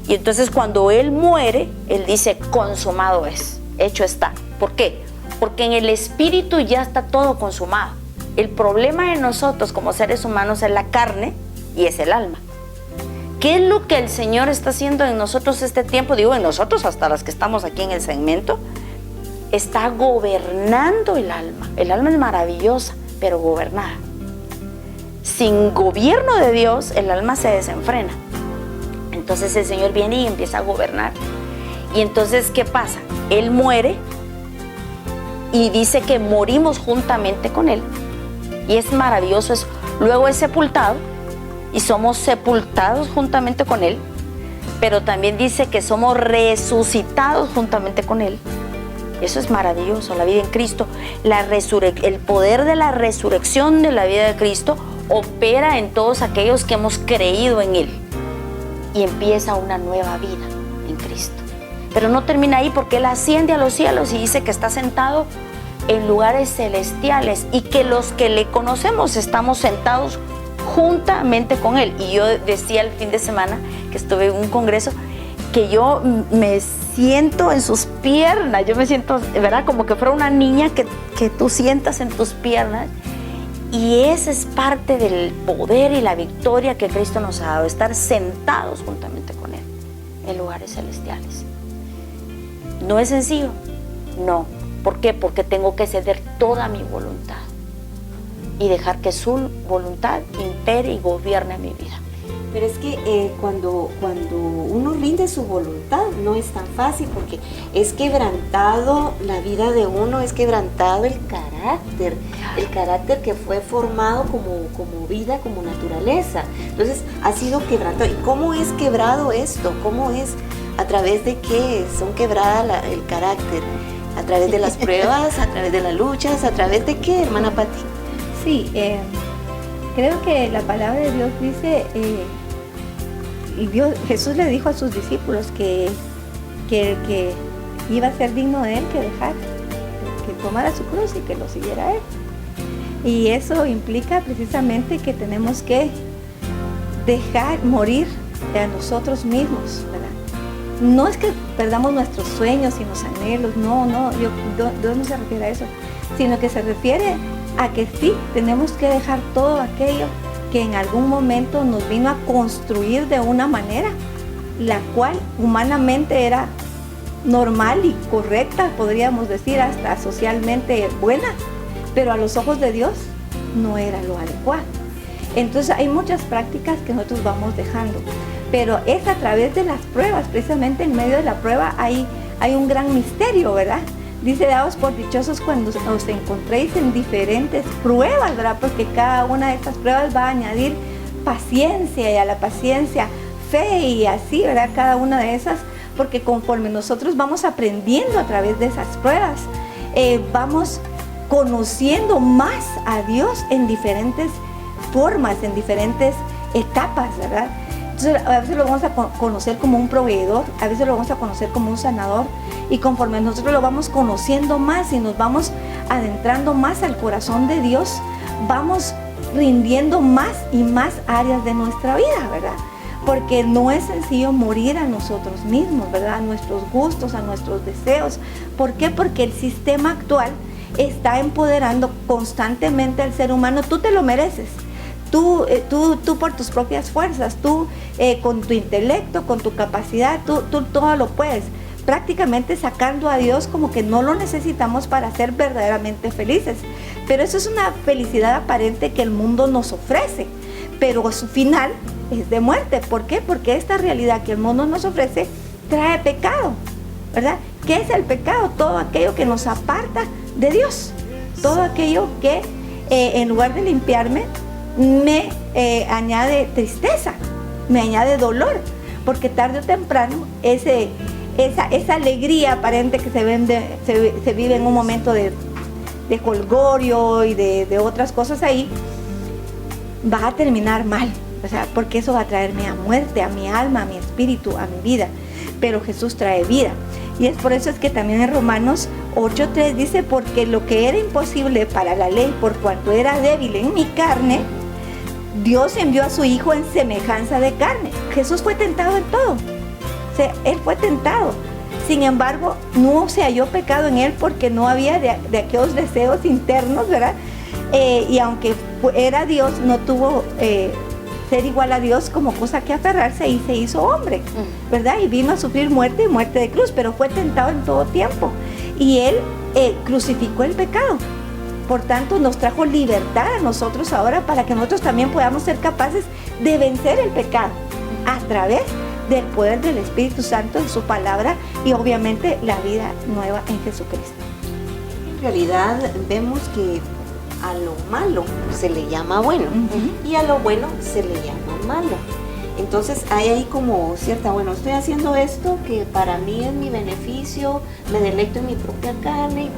Y entonces cuando Él muere, Él dice, consumado es, hecho está. ¿Por qué? Porque en el Espíritu ya está todo consumado. El problema de nosotros como seres humanos es la carne y es el alma. ¿Qué es lo que el Señor está haciendo en nosotros este tiempo? Digo, en nosotros, hasta las que estamos aquí en el segmento, está gobernando el alma. El alma es maravillosa, pero gobernada. Sin gobierno de Dios, el alma se desenfrena. Entonces el Señor viene y empieza a gobernar. Y entonces, ¿qué pasa? Él muere y dice que morimos juntamente con Él. Y es maravilloso eso. Luego es sepultado y somos sepultados juntamente con Él. Pero también dice que somos resucitados juntamente con Él. Eso es maravilloso, la vida en Cristo. El poder de la resurrección de la vida de Cristo opera en todos aquellos que hemos creído en Él. Y empieza una nueva vida en Cristo. Pero no termina ahí, porque Él asciende a los cielos y dice que está sentado en lugares celestiales y que los que le conocemos estamos sentados juntamente con Él. Y yo decía el fin de semana que estuve en un congreso que yo me siento en sus piernas, yo me siento, ¿verdad? Como que fuera una niña que tú sientas en tus piernas. Y esa es parte del poder y la victoria que Cristo nos ha dado, estar sentados juntamente con Él en lugares celestiales. ¿No es sencillo? No. ¿Por qué? Porque tengo que ceder toda mi voluntad y dejar que su voluntad impere y gobierne mi vida. Pero es que cuando uno rinde su voluntad no es tan fácil, porque es quebrantado la vida de uno, es quebrantado el carácter que fue formado como vida, como naturaleza. Entonces ha sido quebrantado. ¿Y cómo es quebrado esto? ¿Cómo es? ¿A través de qué son quebradas el carácter? ¿A través de las pruebas? ¿A través de las luchas? ¿A través de qué, hermana Pati? Sí, creo que la palabra de Dios dice, Jesús le dijo a sus discípulos que el que iba a ser digno de Él, que tomara su cruz y que lo siguiera a Él. Y eso implica precisamente que tenemos que dejar morir a nosotros mismos, ¿verdad? No es que perdamos nuestros sueños y los anhelos, no, Dios no se refiere a eso, sino que se refiere a que sí, tenemos que dejar todo aquello que en algún momento nos vino a construir de una manera, la cual humanamente era normal y correcta, podríamos decir hasta socialmente buena, pero a los ojos de Dios no era lo adecuado. Entonces hay muchas prácticas que nosotros vamos dejando, pero es a través de las pruebas, precisamente en medio de la prueba hay un gran misterio, ¿verdad? Dice, daos por dichosos cuando os encontréis en diferentes pruebas, ¿verdad? Porque cada una de estas pruebas va a añadir paciencia, y a la paciencia fe, y así, ¿verdad? Cada una de esas, porque conforme nosotros vamos aprendiendo a través de esas pruebas, vamos conociendo más a Dios en diferentes formas, en diferentes etapas, ¿verdad? Entonces, a veces lo vamos a conocer como un proveedor, a veces lo vamos a conocer como un sanador, y conforme nosotros lo vamos conociendo más y nos vamos adentrando más al corazón de Dios, vamos rindiendo más y más áreas de nuestra vida, ¿verdad? Porque no es sencillo morir a nosotros mismos, ¿verdad? A nuestros gustos, a nuestros deseos. ¿Por qué? Porque el sistema actual está empoderando constantemente al ser humano. Tú te lo mereces. Tú por tus propias fuerzas, tú con tu intelecto, con tu capacidad, tú todo lo puedes. Prácticamente sacando a Dios como que no lo necesitamos para ser verdaderamente felices. Pero eso es una felicidad aparente que el mundo nos ofrece, pero su final es de muerte. ¿Por qué? Porque esta realidad que el mundo nos ofrece trae pecado, ¿verdad? ¿Qué es el pecado? Todo aquello que nos aparta de Dios, todo aquello que en lugar de limpiarme me añade tristeza, me añade dolor, porque tarde o temprano esa alegría aparente que se vive en un momento de jolgorio y de otras cosas ahí, va a terminar mal, o sea, porque eso va a traerme a muerte, a mi alma, a mi espíritu, a mi vida. Pero Jesús trae vida, y es por eso es que también en Romanos 8:3 dice, porque lo que era imposible para la ley, por cuanto era débil en mi carne, Dios envió a su Hijo en semejanza de carne. Jesús fue tentado en todo, o sea, Él fue tentado. Sin embargo, no se halló pecado en Él, porque no había de aquellos deseos internos, ¿verdad? Y aunque era Dios, no tuvo ser igual a Dios como cosa que aferrarse, y se hizo hombre, ¿verdad? Y vino a sufrir muerte y muerte de cruz, pero fue tentado en todo tiempo. Y Él crucificó el pecado. Por tanto, nos trajo libertad a nosotros ahora, para que nosotros también podamos ser capaces de vencer el pecado a través del poder del Espíritu Santo en su palabra, y obviamente la vida nueva en Jesucristo. En realidad vemos que a lo malo se le llama bueno, y a lo bueno se le llama malo. Entonces hay ahí como cierta, bueno, estoy haciendo esto que para mí es mi beneficio, me deleito en mi propia carne,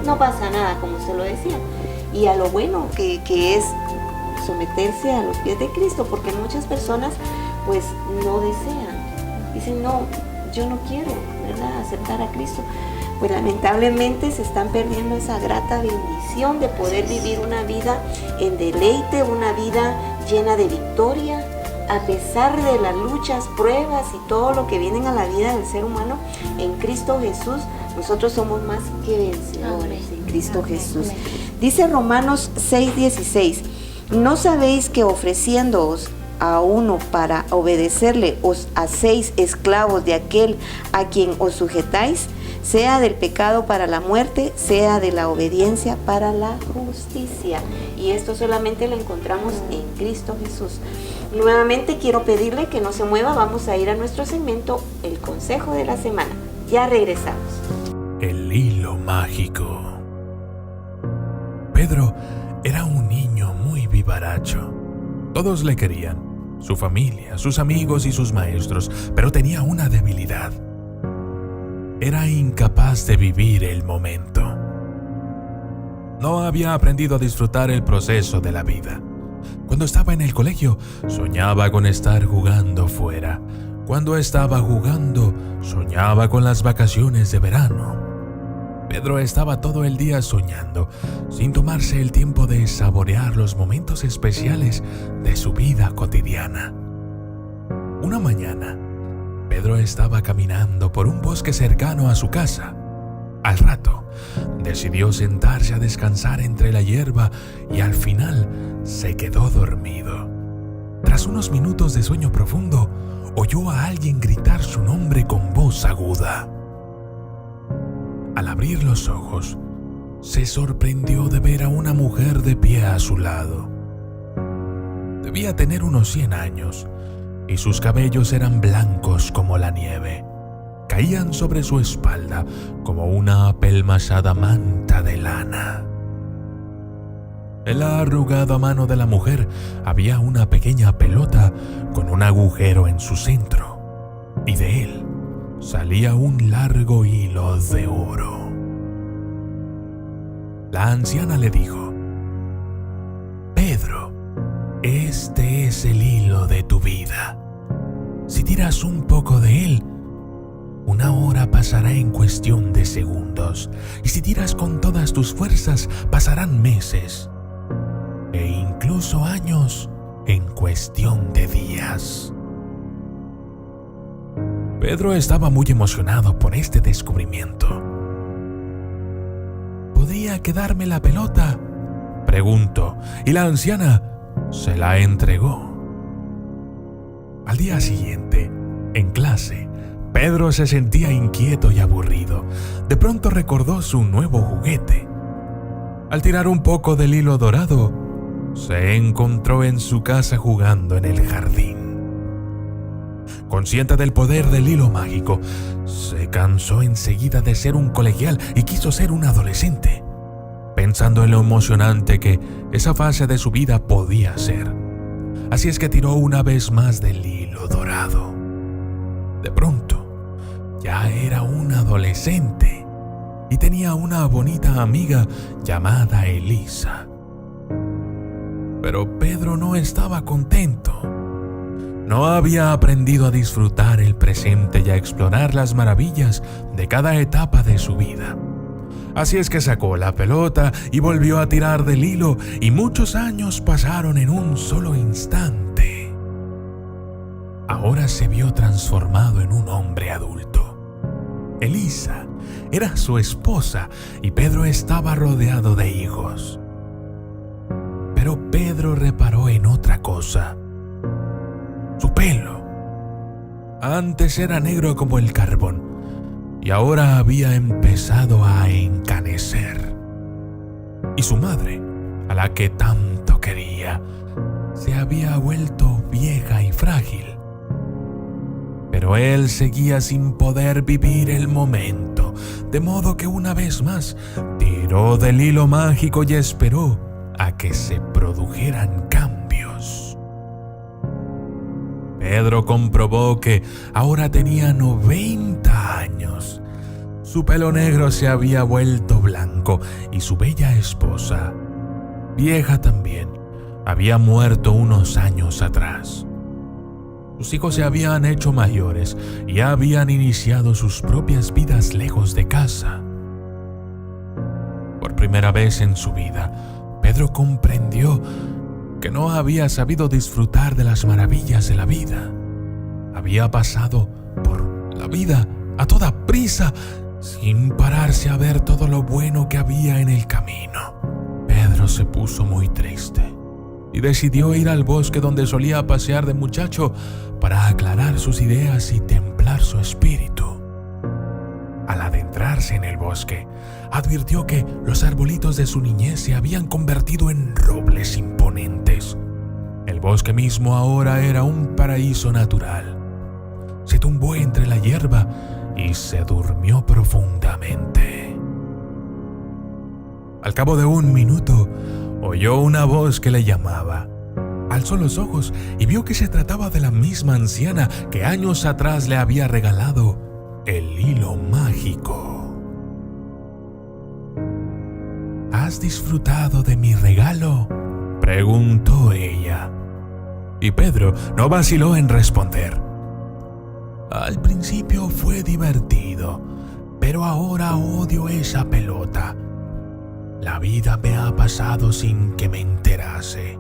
no pasa nada, como se lo decía. Y a lo bueno que es someterse a los pies de Cristo, porque muchas personas pues no desean, dicen, no, yo no quiero, ¿verdad?, aceptar a Cristo. Pues lamentablemente se están perdiendo esa grata bendición de poder vivir una vida en deleite, una vida llena de victoria, a pesar de las luchas, pruebas y todo lo que vienen a la vida del ser humano. En Cristo Jesús nosotros somos más que vencedores. En Cristo Jesús. Dice Romanos 6:16, ¿no sabéis que ofreciéndoos a uno para obedecerle os hacéis esclavos de aquel a quien os sujetáis, sea del pecado para la muerte, sea de la obediencia para la justicia? Y esto solamente lo encontramos en Cristo Jesús. Nuevamente quiero pedirle que no se mueva, vamos a ir a nuestro segmento, el consejo de la semana. Ya regresamos. El hilo mágico. Pedro era un niño muy vivaracho. Todos le querían, su familia, sus amigos y sus maestros, pero tenía una debilidad. Era incapaz de vivir el momento. No había aprendido a disfrutar el proceso de la vida. Cuando estaba en el colegio, soñaba con estar jugando fuera. Cuando estaba jugando, soñaba con las vacaciones de verano. Pedro estaba todo el día soñando, sin tomarse el tiempo de saborear los momentos especiales de su vida cotidiana. Una mañana, Pedro estaba caminando por un bosque cercano a su casa. Al rato, decidió sentarse a descansar entre la hierba y al final se quedó dormido. Tras unos minutos de sueño profundo, oyó a alguien gritar su nombre con voz aguda. Al abrir los ojos, se sorprendió de ver a una mujer de pie a su lado. Debía tener unos 100 años y sus cabellos eran blancos como la nieve. caían sobre su espalda como una apelmazada manta de lana. En la arrugada mano de la mujer había una pequeña pelota con un agujero en su centro, y de él salía un largo hilo de oro. La anciana le dijo: Pedro, este es el hilo de tu vida. Si tiras un poco de él, una hora pasará en cuestión de segundos, y si tiras con todas tus fuerzas, pasarán meses e incluso años en cuestión de días. Pedro estaba muy emocionado por este descubrimiento. ¿Podría quedarme la pelota?, preguntó, y la anciana se la entregó. Al día siguiente, en clase, Pedro se sentía inquieto y aburrido. De pronto recordó su nuevo juguete. Al tirar un poco del hilo dorado, se encontró en su casa jugando en el jardín. Consciente del poder del hilo mágico, se cansó enseguida de ser un colegial y quiso ser un adolescente, pensando en lo emocionante que esa fase de su vida podía ser. Así es que tiró una vez más del hilo dorado. De pronto, ya era un adolescente y tenía una bonita amiga llamada Elisa. Pero Pedro no estaba contento. No había aprendido a disfrutar el presente y a explorar las maravillas de cada etapa de su vida. Así es que sacó la pelota y volvió a tirar del hilo, y muchos años pasaron en un solo instante. Ahora se vio transformado en un hombre adulto. Elisa era su esposa y Pedro estaba rodeado de hijos. Pero Pedro reparó en otra cosa: su pelo. Antes era negro como el carbón y ahora había empezado a encanecer. Y su madre, a la que tanto quería, se había vuelto vieja y frágil. Pero él seguía sin poder vivir el momento, de modo que una vez más tiró del hilo mágico y esperó a que se produjeran cambios. Pedro comprobó que ahora tenía 90 años. Su pelo negro se había vuelto blanco y su bella esposa, vieja también, había muerto unos años atrás. Sus hijos se habían hecho mayores y habían iniciado sus propias vidas lejos de casa. Por primera vez en su vida, Pedro comprendió que no había sabido disfrutar de las maravillas de la vida. Había pasado por la vida a toda prisa, sin pararse a ver todo lo bueno que había en el camino. Pedro se puso muy triste y decidió ir al bosque donde solía pasear de muchacho para aclarar sus ideas y templar su espíritu. Al adentrarse en el bosque, advirtió que los arbolitos de su niñez se habían convertido en robles imponentes. El bosque mismo ahora era un paraíso natural. Se tumbó entre la hierba y se durmió profundamente. Al cabo de un minuto, oyó una voz que le llamaba. Alzó los ojos y vio que se trataba de la misma anciana que años atrás le había regalado el hilo mágico. ¿Has disfrutado de mi regalo?, preguntó ella. Y Pedro no vaciló en responder. Al principio fue divertido, pero ahora odio esa pelota. La vida me ha pasado sin que me enterase.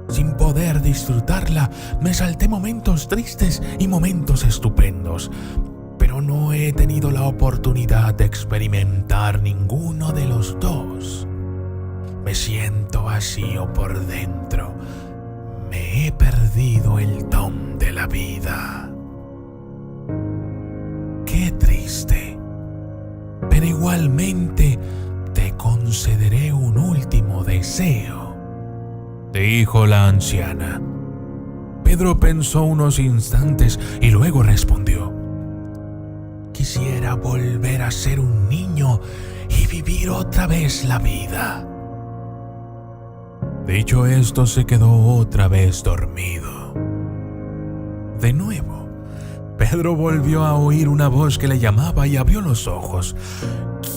Sin poder disfrutarla, me salté momentos tristes y momentos estupendos, pero no he tenido la oportunidad de experimentar ninguno de los dos. Me siento vacío por dentro. Me he perdido el don de la vida. Qué triste. Pero igualmente te concederé un último deseo, dijo la anciana. Pedro pensó unos instantes y luego respondió: quisiera volver a ser un niño y vivir otra vez la vida. Dicho esto, se quedó otra vez dormido. De nuevo, Pedro volvió a oír una voz que le llamaba y abrió los ojos.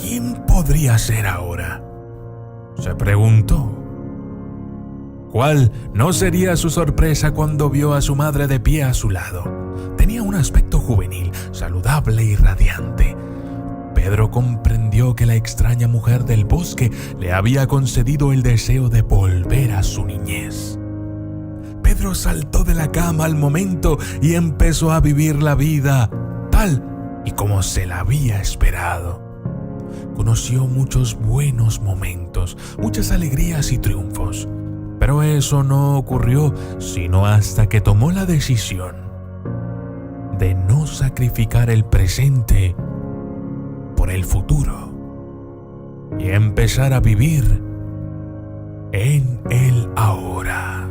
¿Quién podría ser ahora?, se preguntó. ¿Cuál no sería su sorpresa cuando vio a su madre de pie a su lado? Tenía un aspecto juvenil, saludable y radiante. Pedro comprendió que la extraña mujer del bosque le había concedido el deseo de volver a su niñez. Pedro saltó de la cama al momento y empezó a vivir la vida tal y como se la había esperado. Conoció muchos buenos momentos, muchas alegrías y triunfos, pero eso no ocurrió sino hasta que tomó la decisión de no sacrificar el presente por el futuro y empezar a vivir en el ahora.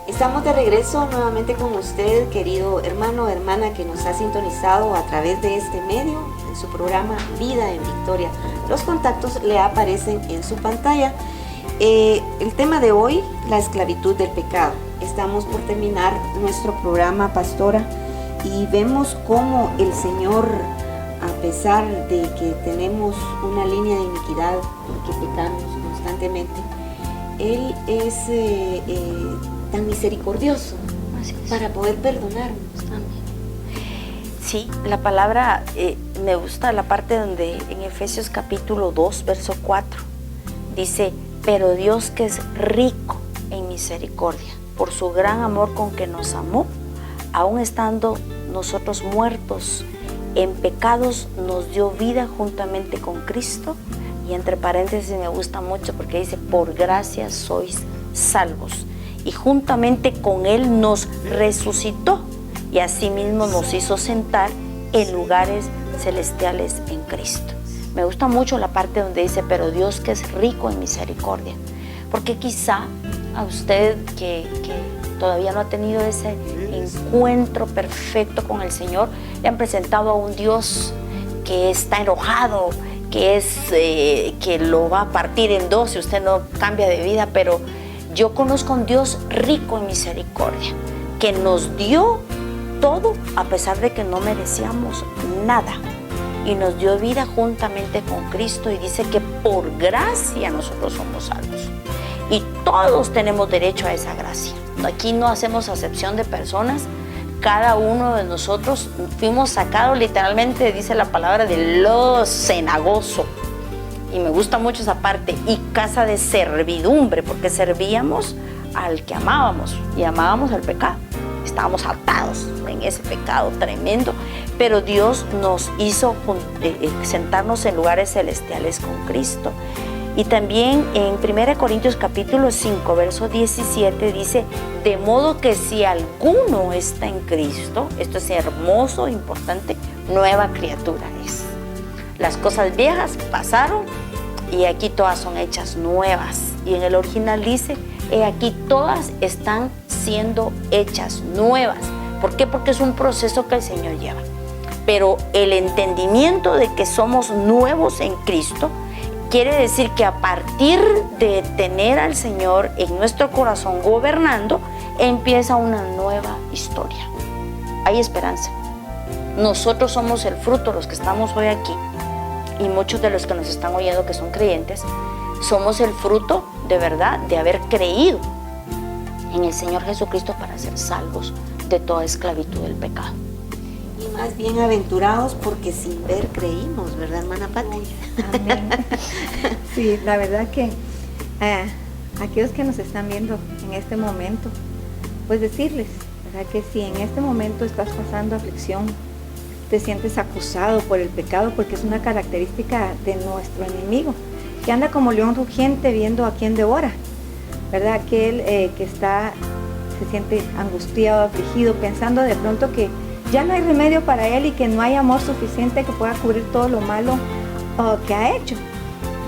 Estamos de regreso nuevamente con usted, querido hermano o hermana que nos ha sintonizado a través de este medio en su programa Vida en Victoria. Los contactos le aparecen en su pantalla. El tema de hoy, la esclavitud del pecado. Estamos por terminar nuestro programa, pastora, y vemos cómo el Señor, a pesar de que tenemos una línea de iniquidad, porque pecamos constantemente, Él es tan misericordioso para poder perdonarnos. Sí, la palabra, me gusta la parte donde en Efesios capítulo 2, verso 4, dice: pero Dios, que es rico en misericordia, por su gran amor con que nos amó, aun estando nosotros muertos en pecados, nos dio vida juntamente con Cristo. Y entre paréntesis me gusta mucho porque dice: por gracia sois salvos. Y juntamente con Él nos resucitó y asimismo nos hizo sentar en lugares celestiales en Cristo. Me gusta mucho la parte donde dice: pero Dios, que es rico en misericordia. Porque quizá a usted que todavía no ha tenido ese encuentro perfecto con el Señor, le han presentado a un Dios que está enojado, que lo va a partir en dos si usted no cambia de vida. Pero yo conozco a un Dios rico en misericordia, que nos dio todo a pesar de que no merecíamos nada, y nos dio vida juntamente con Cristo, y dice que por gracia nosotros somos salvos, y todos tenemos derecho a esa gracia. Aquí no hacemos acepción de personas. Cada uno de nosotros fuimos sacados, literalmente dice la palabra, del lodo cenagoso. Y me gusta mucho esa parte. Y casa de servidumbre, porque servíamos al que amábamos y amábamos al pecado. Estábamos atados en ese pecado tremendo, pero Dios nos hizo sentarnos en lugares celestiales con Cristo. Y también en 1 Corintios capítulo 5, verso 17 dice: de modo que si alguno está en Cristo, esto es hermoso, importante, nueva criatura es. Las cosas viejas pasaron y aquí todas son hechas nuevas. Y en el original dice: he aquí todas están siendo hechas nuevas. ¿Por qué? Porque es un proceso que el Señor lleva. Pero el entendimiento de que somos nuevos en Cristo quiere decir que a partir de tener al Señor en nuestro corazón gobernando, empieza una nueva historia. Hay esperanza. Nosotros somos el fruto, los que estamos hoy aquí, y muchos de los que nos están oyendo que son creyentes, somos el fruto de verdad de haber creído en el Señor Jesucristo para ser salvos de toda esclavitud del pecado. Y más bienaventurados porque sin ver creímos, ¿verdad, hermana Pati? Amén. Sí, la verdad que aquellos que nos están viendo en este momento, pues decirles, ¿verdad?, que si en este momento estás pasando aflicción, te sientes acusado por el pecado, porque es una característica de nuestro enemigo, que anda como león rugiente viendo a quién devora, ¿verdad? Aquel que se siente angustiado, afligido, pensando de pronto que ya no hay remedio para él y que no hay amor suficiente que pueda cubrir todo lo malo que ha hecho.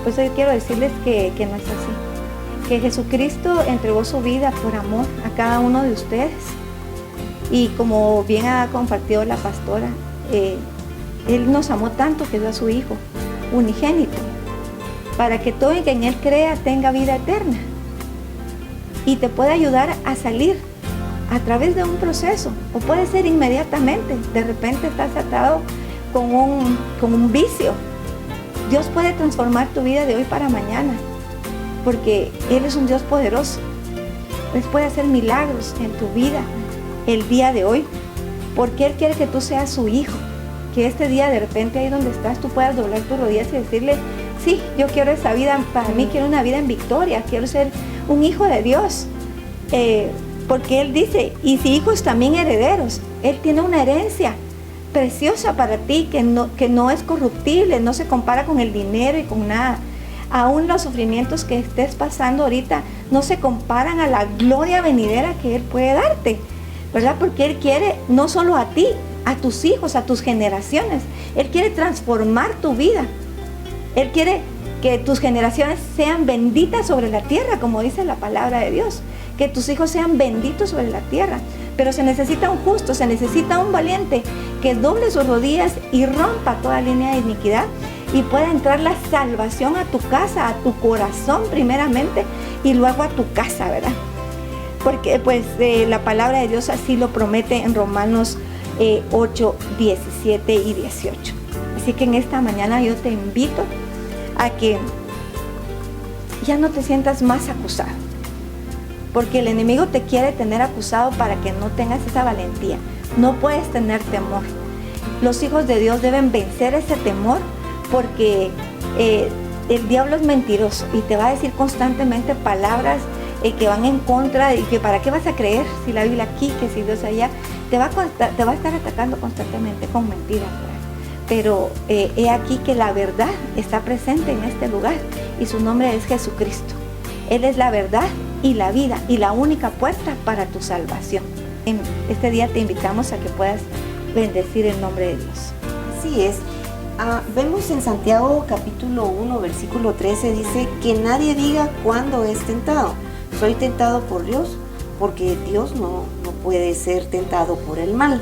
Pues hoy quiero decirles que no es así, que Jesucristo entregó su vida por amor a cada uno de ustedes, Y como bien ha compartido la pastora, Él nos amó tanto que dio a su Hijo unigénito, para que todo el que en Él crea tenga vida eterna. Y te puede ayudar a salir a través de un proceso, o puede ser inmediatamente. De repente estás atado con un vicio. Dios puede transformar tu vida de hoy para mañana, porque Él es un Dios poderoso. Él puede hacer milagros en tu vida el día de hoy, porque Él quiere que tú seas su hijo. Que este día de repente ahí donde estás tú puedas doblar tus rodillas y decirle: sí, yo quiero esa vida, para mí quiero una vida en victoria, quiero ser un hijo de Dios. Porque Él dice, y si hijos también herederos. Él tiene una herencia preciosa para ti que no es corruptible, no se compara con el dinero y con nada. Aún los sufrimientos que estés pasando ahorita no se comparan a la gloria venidera que Él puede darte, ¿verdad? Porque Él quiere no solo a ti, a tus hijos, a tus generaciones. Él quiere transformar tu vida. Él quiere que tus generaciones sean benditas sobre la tierra, como dice la palabra de Dios. Que tus hijos sean benditos sobre la tierra. Pero se necesita un justo, se necesita un valiente que doble sus rodillas y rompa toda línea de iniquidad, y pueda entrar la salvación a tu casa, a tu corazón primeramente, y luego a tu casa, ¿verdad? Porque pues la palabra de Dios así lo promete en Romanos 8, 17 y 18. Así que en esta mañana yo te invito a que ya no te sientas más acusado, porque el enemigo te quiere tener acusado para que no tengas esa valentía. No puedes tener temor. Los hijos de Dios deben vencer ese temor, porque el diablo es mentiroso y te va a decir constantemente palabras que van en contra, y que para qué vas a creer si la Biblia aquí, que si Dios allá. Te va a estar atacando constantemente con mentiras, ¿verdad? Pero he aquí que la verdad está presente en este lugar, y su nombre es Jesucristo. Él es la verdad y la vida, y la única puerta para tu salvación. En este día te invitamos a que puedas bendecir el nombre de Dios. Así es. Vemos en Santiago capítulo 1 versículo 13, dice: que nadie diga cuándo es tentado. Soy tentado por Dios, porque Dios no puede ser tentado por el mal,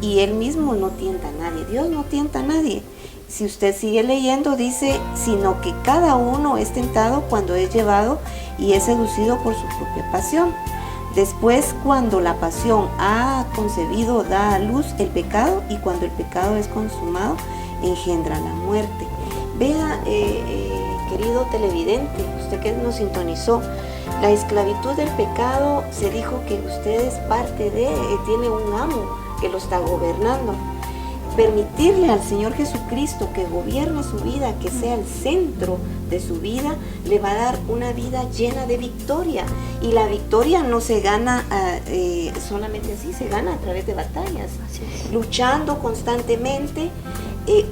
y Él mismo no tienta a nadie. Dios no tienta a nadie. Si usted sigue leyendo, dice: sino que cada uno es tentado cuando es llevado y es seducido por su propia pasión. Después, cuando la pasión ha concebido, da a luz el pecado, y cuando el pecado es consumado, engendra la muerte. Vea, querido televidente, usted que nos sintonizó, la esclavitud del pecado, se dijo que usted es parte de, tiene un amo que lo está gobernando. Permitirle al Señor Jesucristo que gobierne su vida, que sea el centro de su vida, le va a dar una vida llena de victoria. Y la victoria no se gana solamente así, se gana a través de batallas, luchando constantemente.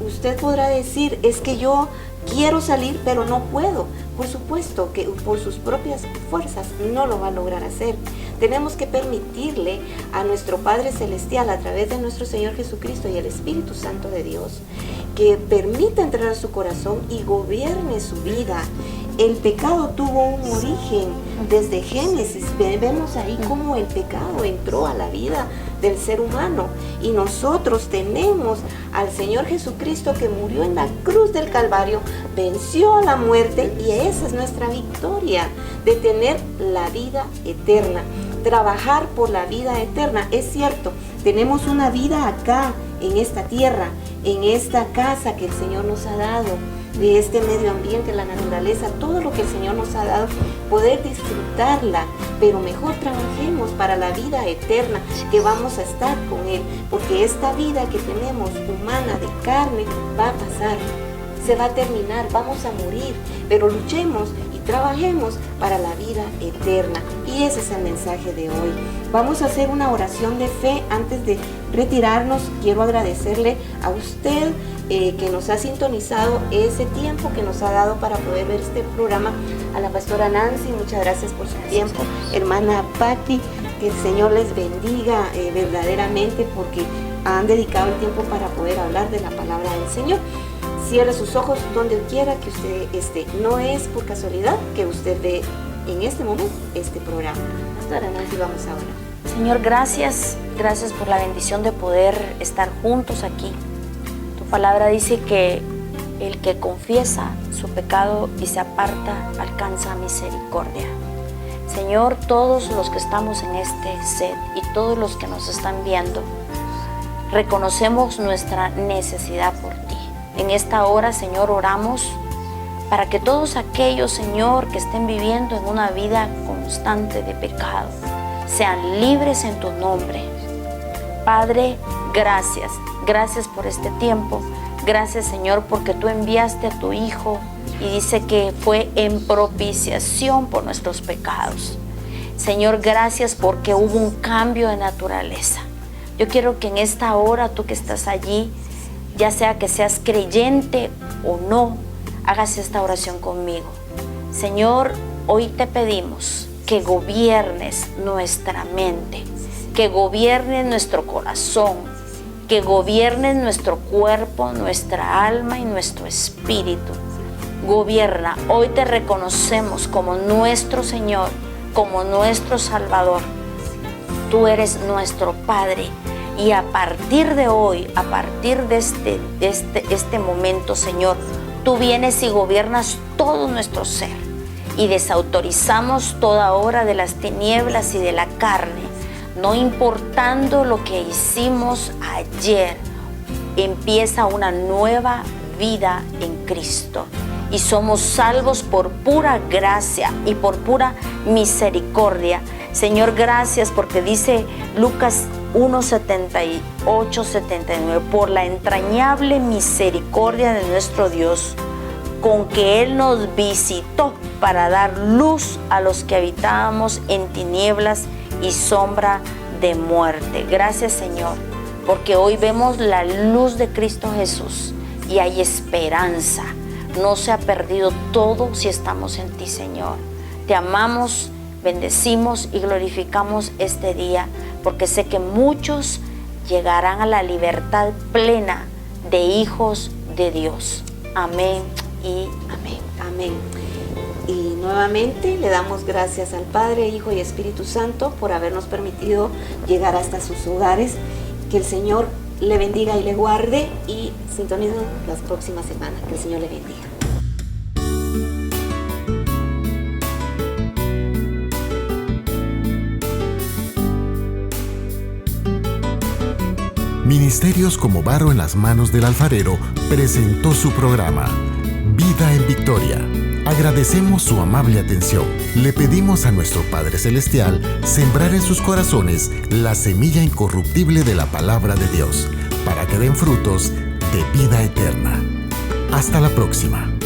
Usted podrá decir: es que yo quiero salir pero no puedo. Por supuesto que por sus propias fuerzas no lo va a lograr hacer. Tenemos que permitirle a nuestro Padre Celestial, a través de nuestro Señor Jesucristo y el Espíritu Santo de Dios, que permita entrar a su corazón y gobierne su vida. El pecado tuvo un origen desde Génesis. Vemos ahí cómo el pecado entró a la vida del ser humano, y nosotros tenemos al Señor Jesucristo que murió en la cruz del Calvario, venció a la muerte, y esa es nuestra victoria, de tener la vida eterna, trabajar por la vida eterna. Es cierto, tenemos una vida acá en esta tierra, en esta casa que el Señor nos ha dado, de este medio ambiente, la naturaleza, todo lo que el Señor nos ha dado, poder disfrutarla, pero mejor trabajemos para la vida eterna, que vamos a estar con Él, porque esta vida que tenemos humana de carne va a pasar, se va a terminar, vamos a morir, pero luchemos y trabajemos para la vida eterna. Y ese es el mensaje de hoy. Vamos a hacer una oración de fe. Antes de retirarnos, quiero agradecerle a usted que nos ha sintonizado, ese tiempo que nos ha dado para poder ver este programa. A la pastora Nancy, muchas gracias por su tiempo. Hermana Patti, que el Señor les bendiga verdaderamente, porque han dedicado el tiempo para poder hablar de la palabra del Señor. Cierre sus ojos donde quiera que usted esté. No es por casualidad que usted ve en este momento este programa. Pastora Nancy, vamos a orar. Señor, gracias por la bendición de poder estar juntos aquí. Tu palabra dice que el que confiesa su pecado y se aparta alcanza misericordia. Señor, todos los que estamos en este set y todos los que nos están viendo, reconocemos nuestra necesidad por ti. En esta hora, Señor, oramos para que todos aquellos, Señor, que estén viviendo en una vida constante de pecado, sean libres en tu nombre. Padre, gracias por este tiempo. Gracias, Señor, porque tú enviaste a tu Hijo y dice que fue en propiciación por nuestros pecados. Señor, gracias porque hubo un cambio de naturaleza. Yo quiero que en esta hora, tú que estás allí, ya sea que seas creyente o no, hagas esta oración conmigo. Señor, hoy te pedimos que gobiernes nuestra mente, que gobiernes nuestro corazón, que gobiernes nuestro cuerpo, nuestra alma y nuestro espíritu. Gobierna. Hoy te reconocemos como nuestro Señor, como nuestro Salvador. Tú eres nuestro Padre. Y a partir de hoy, a partir de este momento, Señor, tú vienes y gobiernas todo nuestro ser. Y desautorizamos toda obra de las tinieblas y de la carne, no importando lo que hicimos ayer. Empieza una nueva vida en Cristo. Y somos salvos por pura gracia y por pura misericordia. Señor, gracias porque dice Lucas 1:78, 79, por la entrañable misericordia de nuestro Dios, con que Él nos visitó para dar luz a los que habitábamos en tinieblas y sombra de muerte. Gracias, Señor, porque hoy vemos la luz de Cristo Jesús y hay esperanza. No se ha perdido todo si estamos en ti, Señor. Te amamos, bendecimos y glorificamos este día, porque sé que muchos llegarán a la libertad plena de hijos de Dios. Amén y amén. Amén. Y nuevamente le damos gracias al Padre, Hijo y Espíritu Santo por habernos permitido llegar hasta sus hogares. Que el Señor le bendiga y le guarde, y sintonicen las próximas semanas. Que el Señor le bendiga. Ministerios Como Barro en las Manos del Alfarero presentó su programa Vida en Victoria. Agradecemos su amable atención. Le pedimos a nuestro Padre Celestial sembrar en sus corazones la semilla incorruptible de la palabra de Dios, para que den frutos de vida eterna. Hasta la próxima.